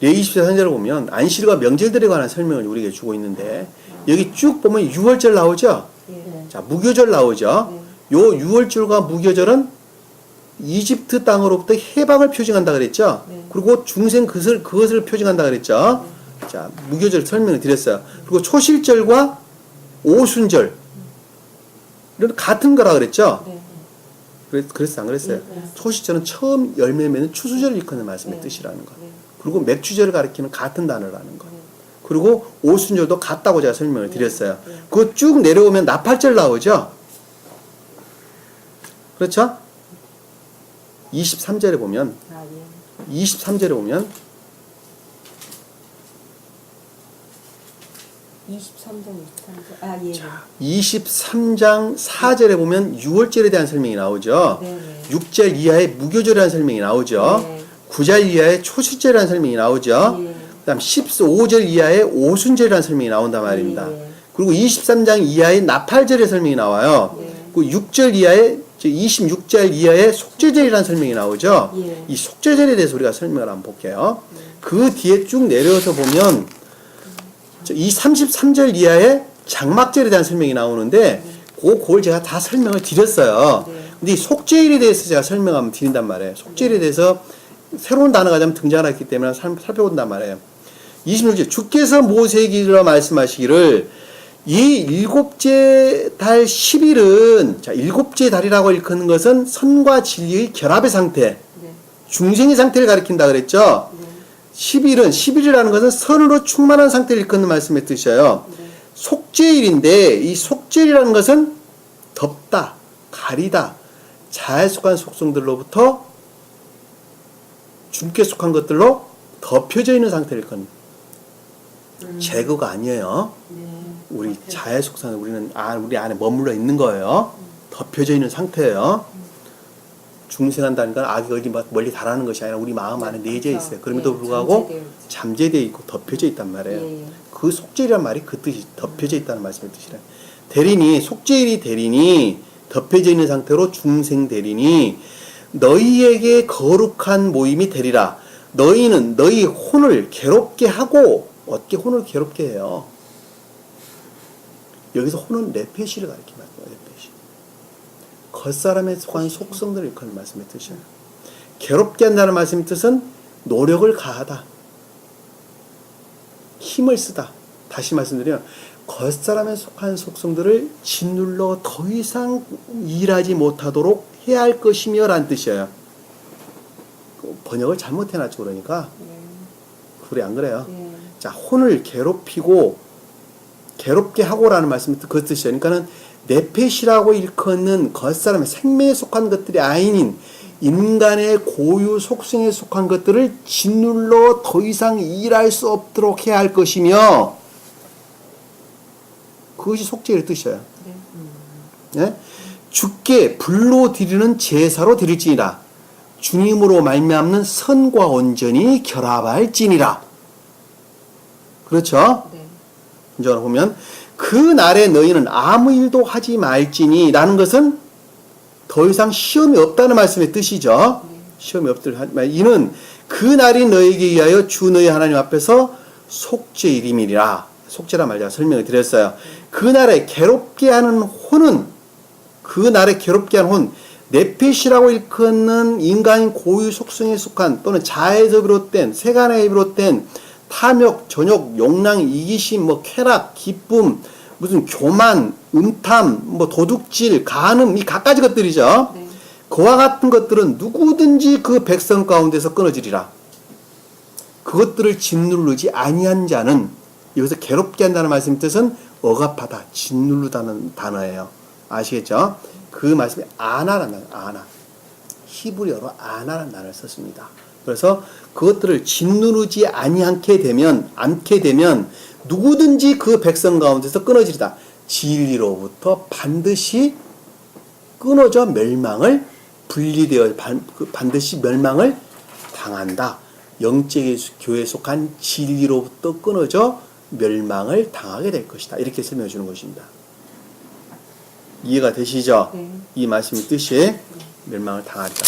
레위기서 23장을 보면 안식일과 명절들에 관한 설명을 우리에게 주고 있는데, 여기 쭉 보면 6월절 나오죠? 예. 자, 무교절 나오죠? 요 6월절과 무교절은 이집트 땅으로부터 해방을 표징한다 그랬죠? 네. 그리고 중생 그것을 표징한다 그랬죠? 자, 무교절 설명을 드렸어요. 그리고 초실절과 오순절, 이런 같은 거라 그랬죠? 네. 그랬어 안 그랬어요? 네. 초시절은 처음 열매 맺는 추수절을 일컫는 말씀의 네. 뜻이라는 거. 네. 그리고 맥추절을 가리키는 같은 단어라는 거. 네. 그리고 오순절도 같다고 제가 설명을 드렸어요. 네. 그거 쭉 내려오면 나팔절 나오죠? 그렇죠? 23절에 보면, 아, 예. 23절에 보면, 23장 23절. 아, 예. 23장 4절에 보면 6월절에 대한 설명이 나오죠. 네. 네. 6절 이하의 무교절이라는 설명이 나오죠. 네. 9절 이하의 초실절이라는 설명이 나오죠. 예. 그 다음 15절 이하의 오순절이라는 설명이 나온단 말입니다. 예. 그리고 23장 이하의 나팔절의 설명이 나와요. 네. 그 6절 이하의 26절 이하의 속죄절이라는 설명이 나오죠. 예. 이 속죄절에 대해서 우리가 설명을 한번 볼게요. 네. 그 뒤에 쭉 내려서 보면 이 33절 이하의 장막절에 대한 설명이 나오는데 그걸 제가 다 설명을 드렸어요. 네. 근데 이 속죄일에 대해서 제가 설명 한번 드린단 말이에요. 속죄일에 대해서 새로운 단어가 좀 등장했기 때문에 살펴본단 말이에요. 26절 주께서 모세에게 이르러 말씀하시기를 이 일곱째 달 10일은 자 일곱째 달이라고 일컫는 것은 선과 진리의 결합의 상태 네. 중생의 상태를 가리킨다 그랬죠. 네. 10일이라는 것은 선으로 충만한 상태를 일컫는 말씀의 뜻이에요. 네. 속죄일인데 이 속죄일이라는 것은 덮다, 가리다, 자에 속한 속성들로부터 중께 속한 것들로 덮여져 있는 상태를 일컫는 제거가 아니에요. 네. 우리 자의 속성은 우리 안에 머물러 있는 거예요. 덮여져 있는 상태예요. 중생한다는 건 악이 어디 멀리 달하는 것이 아니라 우리 마음 안에 내재 있어요. 그럼에도 네, 불구하고 잠재되어 있고 덮여져 있단 말이에요. 예. 그 속죄일이란 말이 그 뜻이 덮여져 있다는 말씀의 뜻이래. 대리니 속죄일이 대리니 덮여져 있는 상태로 중생 대리니 너희에게 거룩한 모임이 되리라. 너희는 너희 혼을 괴롭게 하고 어떻게 혼을 괴롭게 해요? 여기서 혼은 레페시를 가리킵니다. 레페시. 겉사람에 속한 속성들을 일컫는 말씀의 뜻이에요. 괴롭게 한다는 말씀의 뜻은 노력을 가하다. 힘을 쓰다. 다시 말씀드리면 겉사람에 속한 속성들을 짓눌러 더 이상 일하지 못하도록 해야 할 것이며 라는 뜻이에요. 번역을 잘못해놨죠. 그러니까 그래 안 그래요? 자, 혼을 괴롭게 하고라는 말씀이 그 뜻이에요. 그러니까는 네페시라고 일컫는 겉사람의 생명에 속한 것들이 아닌 인간의 고유 속성에 속한 것들을 짓눌러 더 이상 일할 수 없도록 해야 할 것이며 그것이 속죄의 뜻이에요. 네? 주께 불로 드리는 제사로 드릴지니라. 주님으로 말미암는 선과 온전히 결합할지니라. 그렇죠? 네. 이제 보면 그 날에 너희는 아무 일도 하지 말지니 라는 것은 더 이상 시험이 없다는 말씀의 뜻이죠. 시험이 없들 이는 그 날이 너희에게 의하여 주 너희 하나님 앞에서 속죄일임이니라. 속죄란 말 제가 설명을 드렸어요. 그 날에 괴롭게 하는 혼은 그 날에 괴롭게 하는 혼 네페시라고 일컫는 인간의 고유 속성에 속한 또는 자에서 비롯된 세간에 비롯된 탐욕, 전욕, 욕랑, 이기심, 쾌락, 기쁨, 무슨 교만, 음탐, 도둑질, 간음 이 갖가지 것들이죠. 네. 그와 같은 것들은 누구든지 그 백성 가운데서 끊어지리라. 그것들을 짓누르지 아니한 자는 여기서 괴롭게 한다는 말씀의 뜻은 억압하다, 짓누르다는 단어예요. 아시겠죠? 그 말씀이 아나라는 아나. 히브리어로 아나라는 단어를 썼습니다. 그래서 그것들을 짓누르지 않게 되면 누구든지 그 백성 가운데서 끊어지리다. 진리로부터 반드시 끊어져 멸망을 분리되어 반드시 멸망을 당한다. 영적 교회에 속한 진리로부터 끊어져 멸망을 당하게 될 것이다. 이렇게 설명해 주는 것입니다. 이해가 되시죠? 네. 이 말씀의 뜻이 멸망을 당하리다.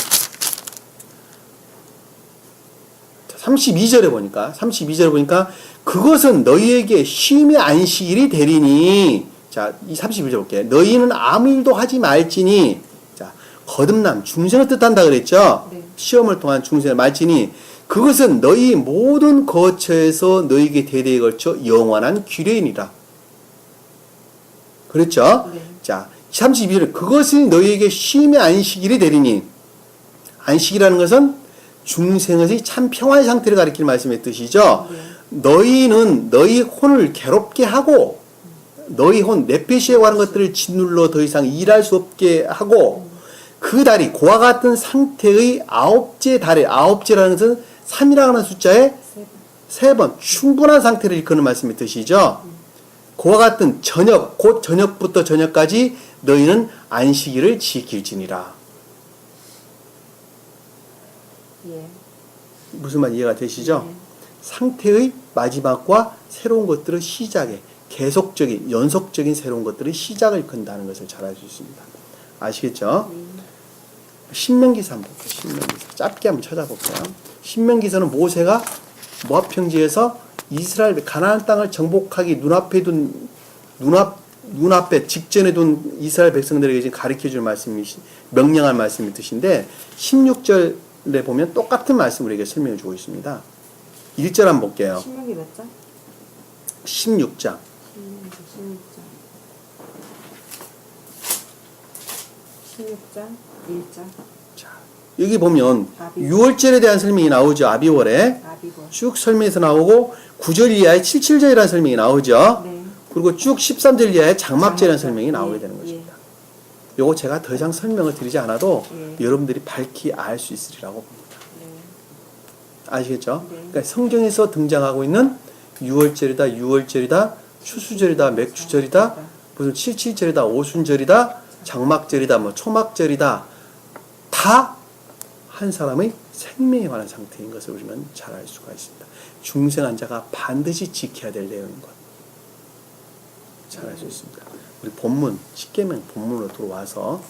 32절에 보니까 그것은 너희에게 쉼의 안식일이 되리니 자, 이 32절 볼게요. 너희는 아무 일도 하지 말지니 자, 거듭남 중생을 뜻한다 그랬죠? 네. 시험을 통한 중생을 말지니 그것은 너희 모든 거처에서 너희에게 대대에 걸쳐 영원한 규례이니라. 그랬죠? 네. 자, 32절 그것이 너희에게 쉼의 안식일이 되리니 안식이라는 것은 중생의 참 평화의 상태를 가리키는 말씀의 뜻이죠. 너희는 너희 혼을 괴롭게 하고 너희 혼 네페시에 하는 것들을 짓눌러 더 이상 일할 수 없게 하고 그 달이 그와 같은 상태의 아홉째 달에 아홉째라는 것은 3이라는 숫자에 3번 충분한 상태를 일컫는 말씀의 뜻이죠. 그와 같은 저녁 곧 저녁부터 저녁까지 너희는 안식일을 지킬지니라. 예. 무슨 말 이해가 되시죠? 상태의 마지막과 새로운 것들의 시작에 계속적인 연속적인 새로운 것들의 시작을 건다는 것을 잘 알 수 있습니다. 아시겠죠? 신명기사 한번 볼게요. 신명기사 짧게 한번 찾아볼게요. 신명기사는 모세가 모압 평지에서 이스라엘 가나안 땅을 정복하기 눈앞에 직전에 둔 이스라엘 백성들에게 지금 가르쳐 줄 말씀이 명령할 말씀의 뜻인데 16절에 보면 똑같은 말씀을 우리에게 설명해 주고 있습니다. 1절 한번 볼게요. 신명기 몇 장? 16장. 16장 1절. 자, 여기 보면 아비월. 6월절에 대한 설명이 나오죠. 아비월에 아비월. 쭉 설명해서 나오고 9절 이하에 77절이라는 설명이 나오죠. 네. 그리고 쭉 13절 이하에 장막절이라는 장막절. 설명이 나오게 예, 되는 예. 것입니다. 요거 제가 더 이상 설명을 드리지 않아도 예. 여러분들이 밝히 알 수 있으리라고 봅니다. 네. 아시겠죠? 네. 그러니까 성경에서 등장하고 있는 6월절이다, 추수절이다, 맥주절이다, 무슨 77절이다, 오순절이다, 장막절이다, 뭐 초막절이다, 다 한 사람의 생명에 관한 상태인 것을 우리는 잘 알 수가 있습니다. 중생한 자가 반드시 지켜야 될 내용인 것. 잘 알 수 있습니다. 우리 본문, 십계명 본문으로 들어와서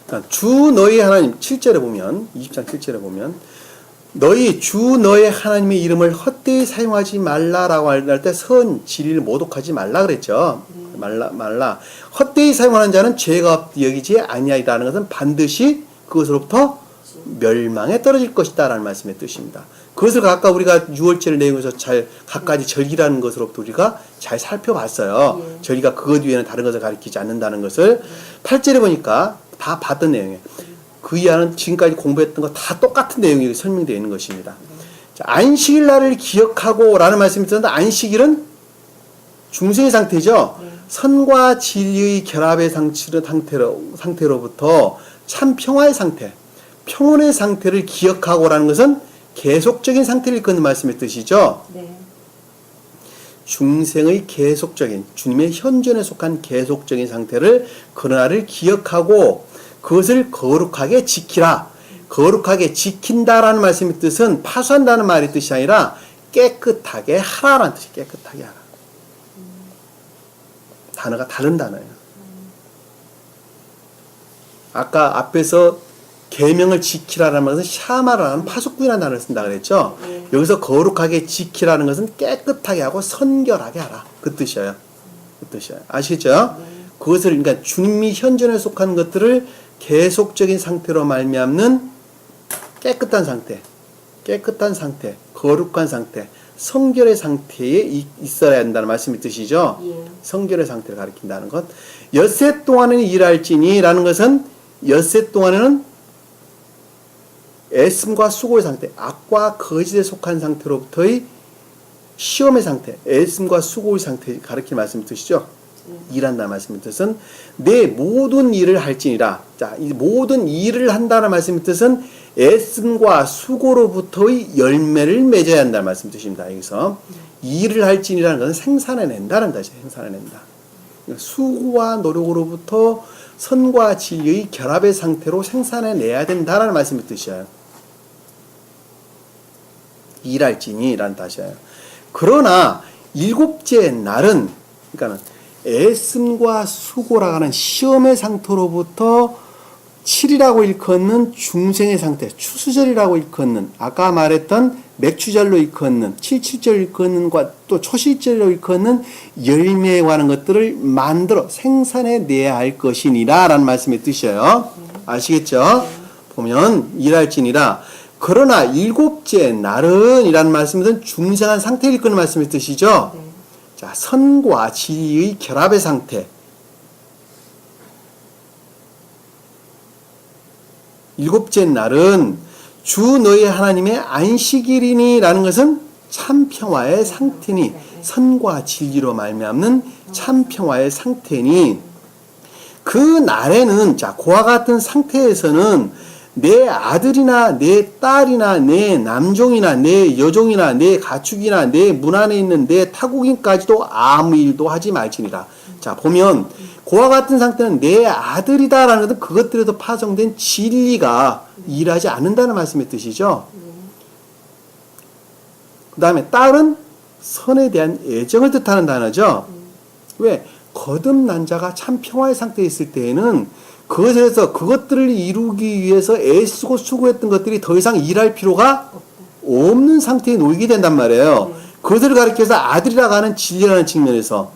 그러니까 주 너희 하나님 7절에 보면 20장 7절에 보면 너희 주 너의 하나님의 이름을 헛되이 사용하지 말라라고 할 때 선 진리를 모독하지 말라 그랬죠. 말라. 헛되이 사용하는 자는 죄가 여기지 아니하리라는 것은 반드시 그것으로부터 멸망에 떨어질 것이다라는 말씀의 뜻입니다. 그것을 아까 우리가 6월절 내용에서 잘 각가지 절기라는 것으로부터 우리가 잘 살펴봤어요. 예. 절기가 그것 외에는 다른 것을 가리키지 않는다는 것을 8절에 보니까 다 봤던 내용이에요. 그 이하는 지금까지 공부했던 거 다 똑같은 내용이 설명되어 있는 것입니다. 자, 안식일 날을 기억하고 라는 말씀이 있었는데 안식일은 중생의 상태죠. 선과 진리의 결합의 상태로부터 참 평화의 상태, 평온의 상태를 기억하고 라는 것은 계속적인 상태를 이끄는 말씀의 뜻이죠. 네. 중생의 계속적인 주님의 현존에 속한 계속적인 상태를 그날을 기억하고 그것을 거룩하게 지키라. 거룩하게 지킨다라는 말씀의 뜻은 파수한다는 말의 뜻이 아니라 깨끗하게 하라라는 뜻이 깨끗하게 하라. 단어가 다른 단어예요. 아까 앞에서 계명을 지키라는 것은 샤마라는 파수꾼이라는 단어를 쓴다 그랬죠. 네. 여기서 거룩하게 지키라는 것은 깨끗하게 하고 선결하게 하라. 그 뜻이에요. 그 뜻이에요. 아시겠죠? 네. 그것을 그러니까 주님이 현존에 속한 것들을 계속적인 상태로 말미암는 깨끗한 상태, 거룩한 상태, 성결의 상태에 있어야 한다는 말씀의 뜻이죠. 예. 성결의 상태를 가리킨다는 것. 엿새 동안은 일할지니라는 것은 엿새 동안에는 애씀과 수고의 상태, 악과 거짓에 속한 상태로부터의 시험의 상태, 애씀과 수고의 상태 가리키는 말씀의 뜻이죠. 일한다는 말씀의 뜻은 내 모든 일을 할지니라. 자, 이 모든 일을 한다는 말씀의 뜻은 애씀과 수고로부터의 열매를 맺어야 한다는 말씀의 뜻입니다. 여기서 일을 할지니라는 것은 생산해낸다는 뜻이에요. 생산해낸다. 수고와 노력으로부터 선과 진리의 결합의 상태로 생산해내야 된다는 말씀의 뜻이에요. 일할지니라는 뜻이에요. 그러나 일곱째 날은 그러니까는 애씀과 수고라고 하는 시험의 상태로부터 7이라고 일컫는 중생의 상태, 추수절이라고 일컫는 아까 말했던 맥추절로 일컫는 77절 일컫는 또 초실절로 일컫는 열매에 관한 것들을 만들어 생산해내야 할 것이니라 라는 말씀의 뜻이에요. 아시겠죠? 보면 일할지니라. 그러나 일곱째 날은 이라는 말씀은 중생한 상태를 이끄는 말씀의 뜻이죠. 네. 자, 선과 진리의 결합의 상태. 일곱째 날은 주 너희 하나님의 안식일이니 라는 것은 참 평화의 상태니, 선과 진리로 말미암는 참 평화의 상태니, 그 날에는 자, 그와 같은 상태에서는 내 아들이나 내 딸이나 내 남종이나 내 여종이나 내 가축이나 내 문 안에 있는 내 타국인까지도 아무 일도 하지 말지니라. 자, 보면 그와 같은 상태는 내 아들이다라는 것은 그것들에도 파송된 진리가 일하지 않는다는 말씀의 뜻이죠. 그 다음에 딸은 선에 대한 애정을 뜻하는 단어죠. 왜? 거듭난 자가 참 평화의 상태에 있을 때에는 그것에서 그것들을 이루기 위해서 애쓰고 수고했던 것들이 더 이상 일할 필요가 없는 상태에 놓이게 된단 말이에요. 그것을 가리켜서 아들이라고 하는 진리라는 측면에서,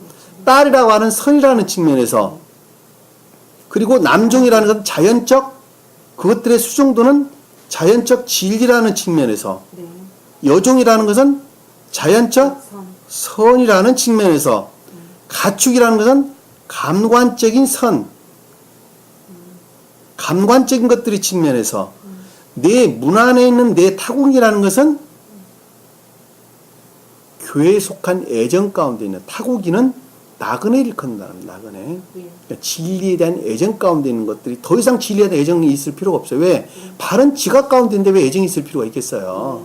딸이라고 하는 선이라는 측면에서, 그리고 남종이라는 것은 자연적, 그것들의 수정도는 자연적 진리라는 측면에서, 여종이라는 것은 자연적 선이라는 측면에서, 가축이라는 것은 감관적인 선, 감관적인 것들의 측면에서, 내 문 안에 있는 내 타국이라는 것은 교회에 속한 애정 가운데 있는 타국이는 나그네를 일컫는다는 나그네. 그러니까 진리에 대한 애정 가운데 있는 것들이 더 이상 진리에 대한 애정이 있을 필요가 없어요. 왜? 바른 지각 가운데 있는데 왜 애정이 있을 필요가 있겠어요?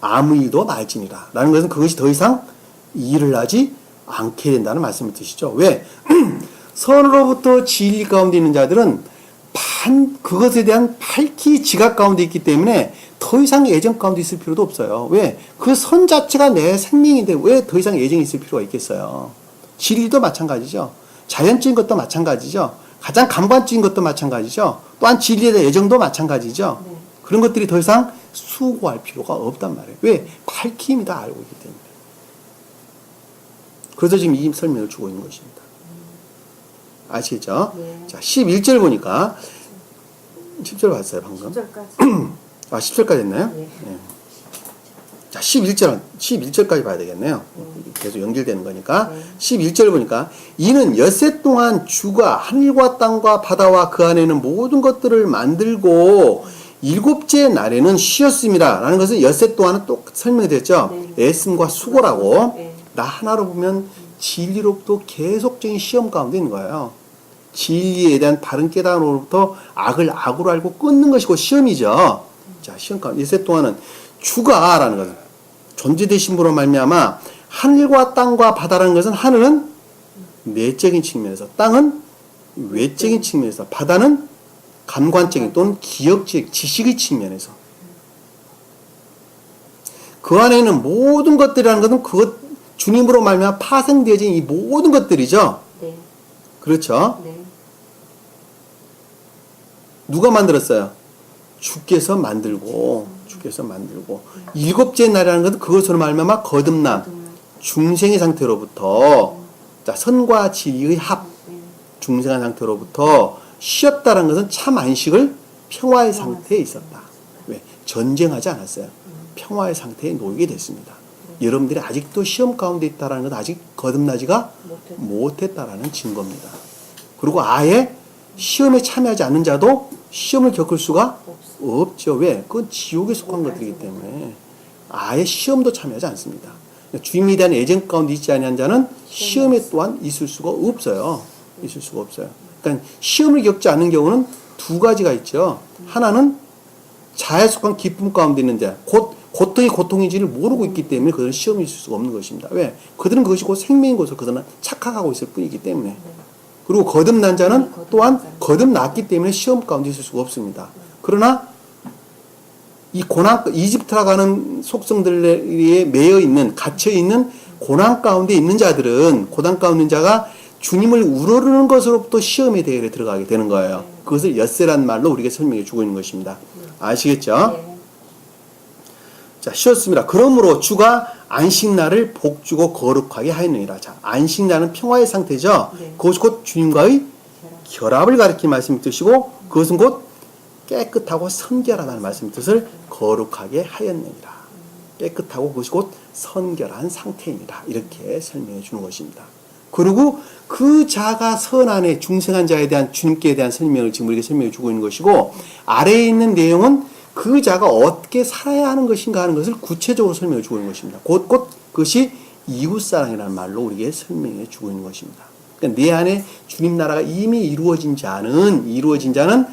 아무 일도 말지니라. 라는 것은 그것이 더 이상 일을 하지 않게 된다는 말씀을 드시죠. 왜? 선으로부터 진리 가운데 있는 자들은 그것에 대한 밝히 지각 가운데 있기 때문에 더 이상 애정 가운데 있을 필요도 없어요. 왜? 그 선 자체가 내 생명인데 왜 더 이상 애정이 있을 필요가 있겠어요? 진리도 마찬가지죠. 자연적인 것도 마찬가지죠. 가장 감관적인 것도 마찬가지죠. 또한 진리에 대한 애정도 마찬가지죠. 네. 그런 것들이 더 이상 수고할 필요가 없단 말이에요. 왜? 밝히 이미 다 알고 있기 때문에. 그래서 지금 이 설명을 주고 있는 것입니다. 아시겠죠? 네. 자, 11절 보니까 10절 봤어요, 방금. 10절까지. 아, 10절까지 했나요? 네. 네. 자, 11절까지 봐야 되겠네요. 계속 연결되는 거니까. 네. 11절 보니까 이는 엿새 동안 주가 하늘과 땅과 바다와 그 안에 있는 모든 것들을 만들고 일곱째 날에는 쉬었습니다. 라는 것은 엿새 동안은 또 설명이 됐죠. 네. 애씀과 수고라고. 네. 나 하나로 보면 진리로부터 계속적인 시험 가운데 있는 거예요. 진리에 대한 바른 깨달음으로부터 악을 악으로 알고 끊는 것이 곧 시험이죠. 자, 시험 가운데 엿새 동안은 주가라는 것은 존재되심으로 말미암아 하늘과 땅과 바다라는 것은 하늘은 내적인 측면에서, 땅은 외적인 측면에서, 바다는 감관적인 또는 기억적 지식의 측면에서, 그 안에 있는 모든 것들이라는 것은 그것 주님으로 말미암아 파생되어진 이 모든 것들이죠. 네. 그렇죠? 네. 누가 만들었어요? 주께서 만들고 일곱째 날이라는 것은 그것으로 말미암아 거듭남, 중생의 상태로부터, 자, 선과 진리의 합, 중생한 상태로부터 쉬었다는 것은 참 안식을 평화의 상태에 있었다. 왜? 전쟁하지 않았어요. 평화의 상태에 놓이게 됐습니다. 여러분들이 아직도 시험 가운데 있다는 것은 아직 거듭나지가 못했다라는 증거입니다. 그리고 아예 시험에 참여하지 않는 자도 시험을 겪을 수가 없죠. 왜? 그건 지옥에 속한 것들이기 때문에 아예 시험도 참여하지 않습니다. 주님에 대한 애정 가운데 있지 아니한 자는 시험에 또한 있을 수가 없어요. 있을 수가 없어요. 그러니까 시험을 겪지 않는 경우는 두 가지가 있죠. 하나는 자에 속한 기쁨 가운데 있는 자, 고통이 고통인지를 모르고 있기 때문에 그들은 시험이 있을 수가 없는 것입니다. 왜? 그들은 그것이 곧 생명인 것을 그들은 착각하고 있을 뿐이기 때문에. 그리고 거듭난 자는 또한 거듭났기 때문에 시험 가운데 있을 수가 없습니다. 그러나 이 고난, 이집트라고 하는 속성들에 매여 있는, 갇혀 있는 고난 가운데 있는 자들은, 고난 가운데 있는 자가 주님을 우러르는 것으로부터 시험의 대열에 들어가게 되는 거예요. 그것을 엿새란 말로 우리에게 설명해 주고 있는 것입니다. 아시겠죠? 네. 자, 쉬었습니다. 그러므로 주가 안식날을 복주고 거룩하게 하였느니라. 자, 안식날은 평화의 상태죠. 네. 그것이 곧 주님과의 결합을 가리키는 말씀의 뜻이고 그것은 곧 깨끗하고 선결하다는 말씀의 뜻을 거룩하게 하였느니라. 깨끗하고 그것이 곧 선결한 상태입니다. 이렇게 설명해 주는 것입니다. 그리고 그 자가 선안에 중생한 자에 대한 주님께 대한 설명을 지금 우리에게 설명해 주고 있는 것이고 아래에 있는 내용은 그 자가 어떻게 살아야 하는 것인가 하는 것을 구체적으로 설명해 주고 있는 것입니다. 곧 그것이 이웃사랑이라는 말로 우리에게 설명해 주고 있는 것입니다. 그러니까 내 안에 주님 나라가 이미 이루어진 자는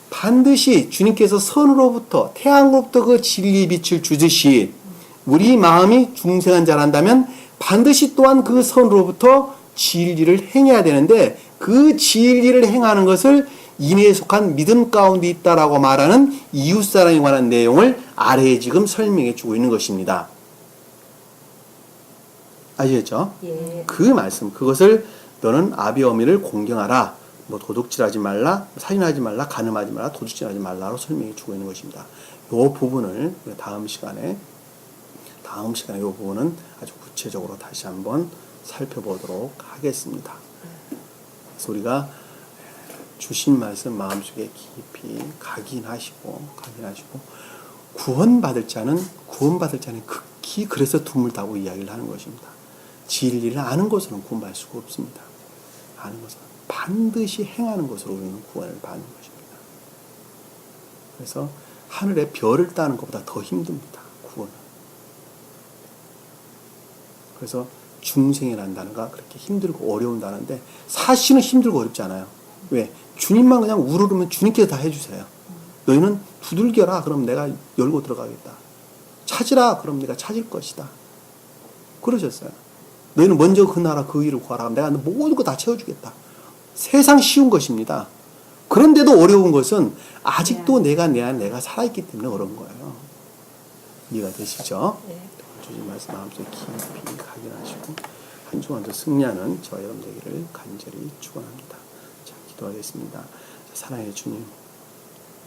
반드시 주님께서 선으로부터 태양으로부터 그 진리의 빛을 주듯이 우리 마음이 중생한 자란다면 반드시 또한 그 선으로부터 진리를 행해야 되는데 그 진리를 행하는 것을 인애에 속한 믿음 가운데 있다라고 말하는 이웃사랑에 관한 내용을 아래에 지금 설명해 주고 있는 것입니다. 아시겠죠? 예. 그 말씀, 그것을 너는 아비 어미를 공경하라. 뭐 도둑질하지 말라, 살인하지 말라, 간음하지 말라, 도둑질하지 말라로 설명해 주고 있는 것입니다. 이 부분을 다음 시간에 이 부분은 아주 구체적으로 다시 한번 살펴보도록 하겠습니다. 그래서 우리가 주신 말씀 마음속에 깊이 각인하시고 구원받을 자는 극히 그래서 드물다고 이야기를 하는 것입니다. 진리를 아는 것으로는 구원받을 수가 없습니다. 아는 것은 반드시 행하는 것으로 우리는 구원을 받는 것입니다. 그래서 하늘의 별을 따는 것보다 더 힘듭니다. 구원은. 그래서 중생이라는 단어가 그렇게 힘들고 어려운 단어인데 사실은 힘들고 어렵지 않아요. 왜? 주님만 그냥 우르르면 주님께서 다 해주세요. 너희는 두들겨라. 그럼 내가 열고 들어가겠다. 찾으라. 그럼 내가 찾을 것이다. 그러셨어요. 너희는 먼저 그 나라 그 일을 구하라. 내가 모든 거 다 채워주겠다. 세상 쉬운 것입니다. 그런데도 어려운 것은 아직도 내가 살아있기 때문에 어려운 거예요. 이해가 되시죠? 네. 주님 말씀 마음속에 깊이 각인하시고 한 주간도 승리하는 저와 여러분 되기를 간절히 축원합니다. 자, 기도하겠습니다. 사랑의 주님,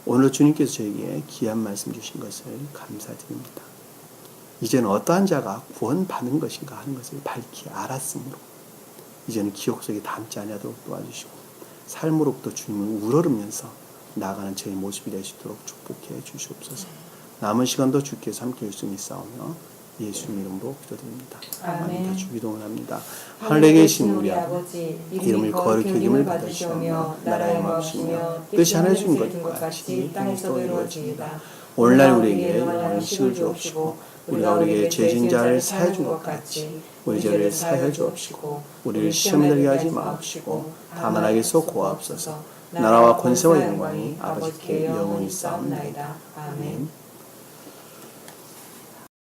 오늘 주님께서 저에게 귀한 말씀 주신 것을 감사드립니다. 이제는 어떠한 자가 구원받는 것인가 하는 것을 밝히 알았으므로 이제는 기억 속에 담지 아니하도록 도와주시고 삶으로부터 주님을 우러르면서 나아가는 저의 모습이 될 수 있도록 축복해 주시옵소서. 남은 시간도 주께서 함께 열심히 싸우며 예수님 이름으로 기도드립니다. 아멘. 주 기도를 합니다. 하늘에 계신 우리 아버지, 이름을 거룩히 여김을 받으시오며 나라의 마음이시며 뜻이 하늘에 준 것 같이 땅에서도 이루어지이다. 오늘날 우리에게 영원한 식을 주옵시고 우리가 우리에게 죄진 자를 사해 준 것 같이 우리 죄를 사해 주옵시고 우리를 시험에 들게 하지 마옵시고 다만 악에서 구하옵소서. 나라와 권세와 영광이 아버지께 영원히 싸움나이다. 아멘.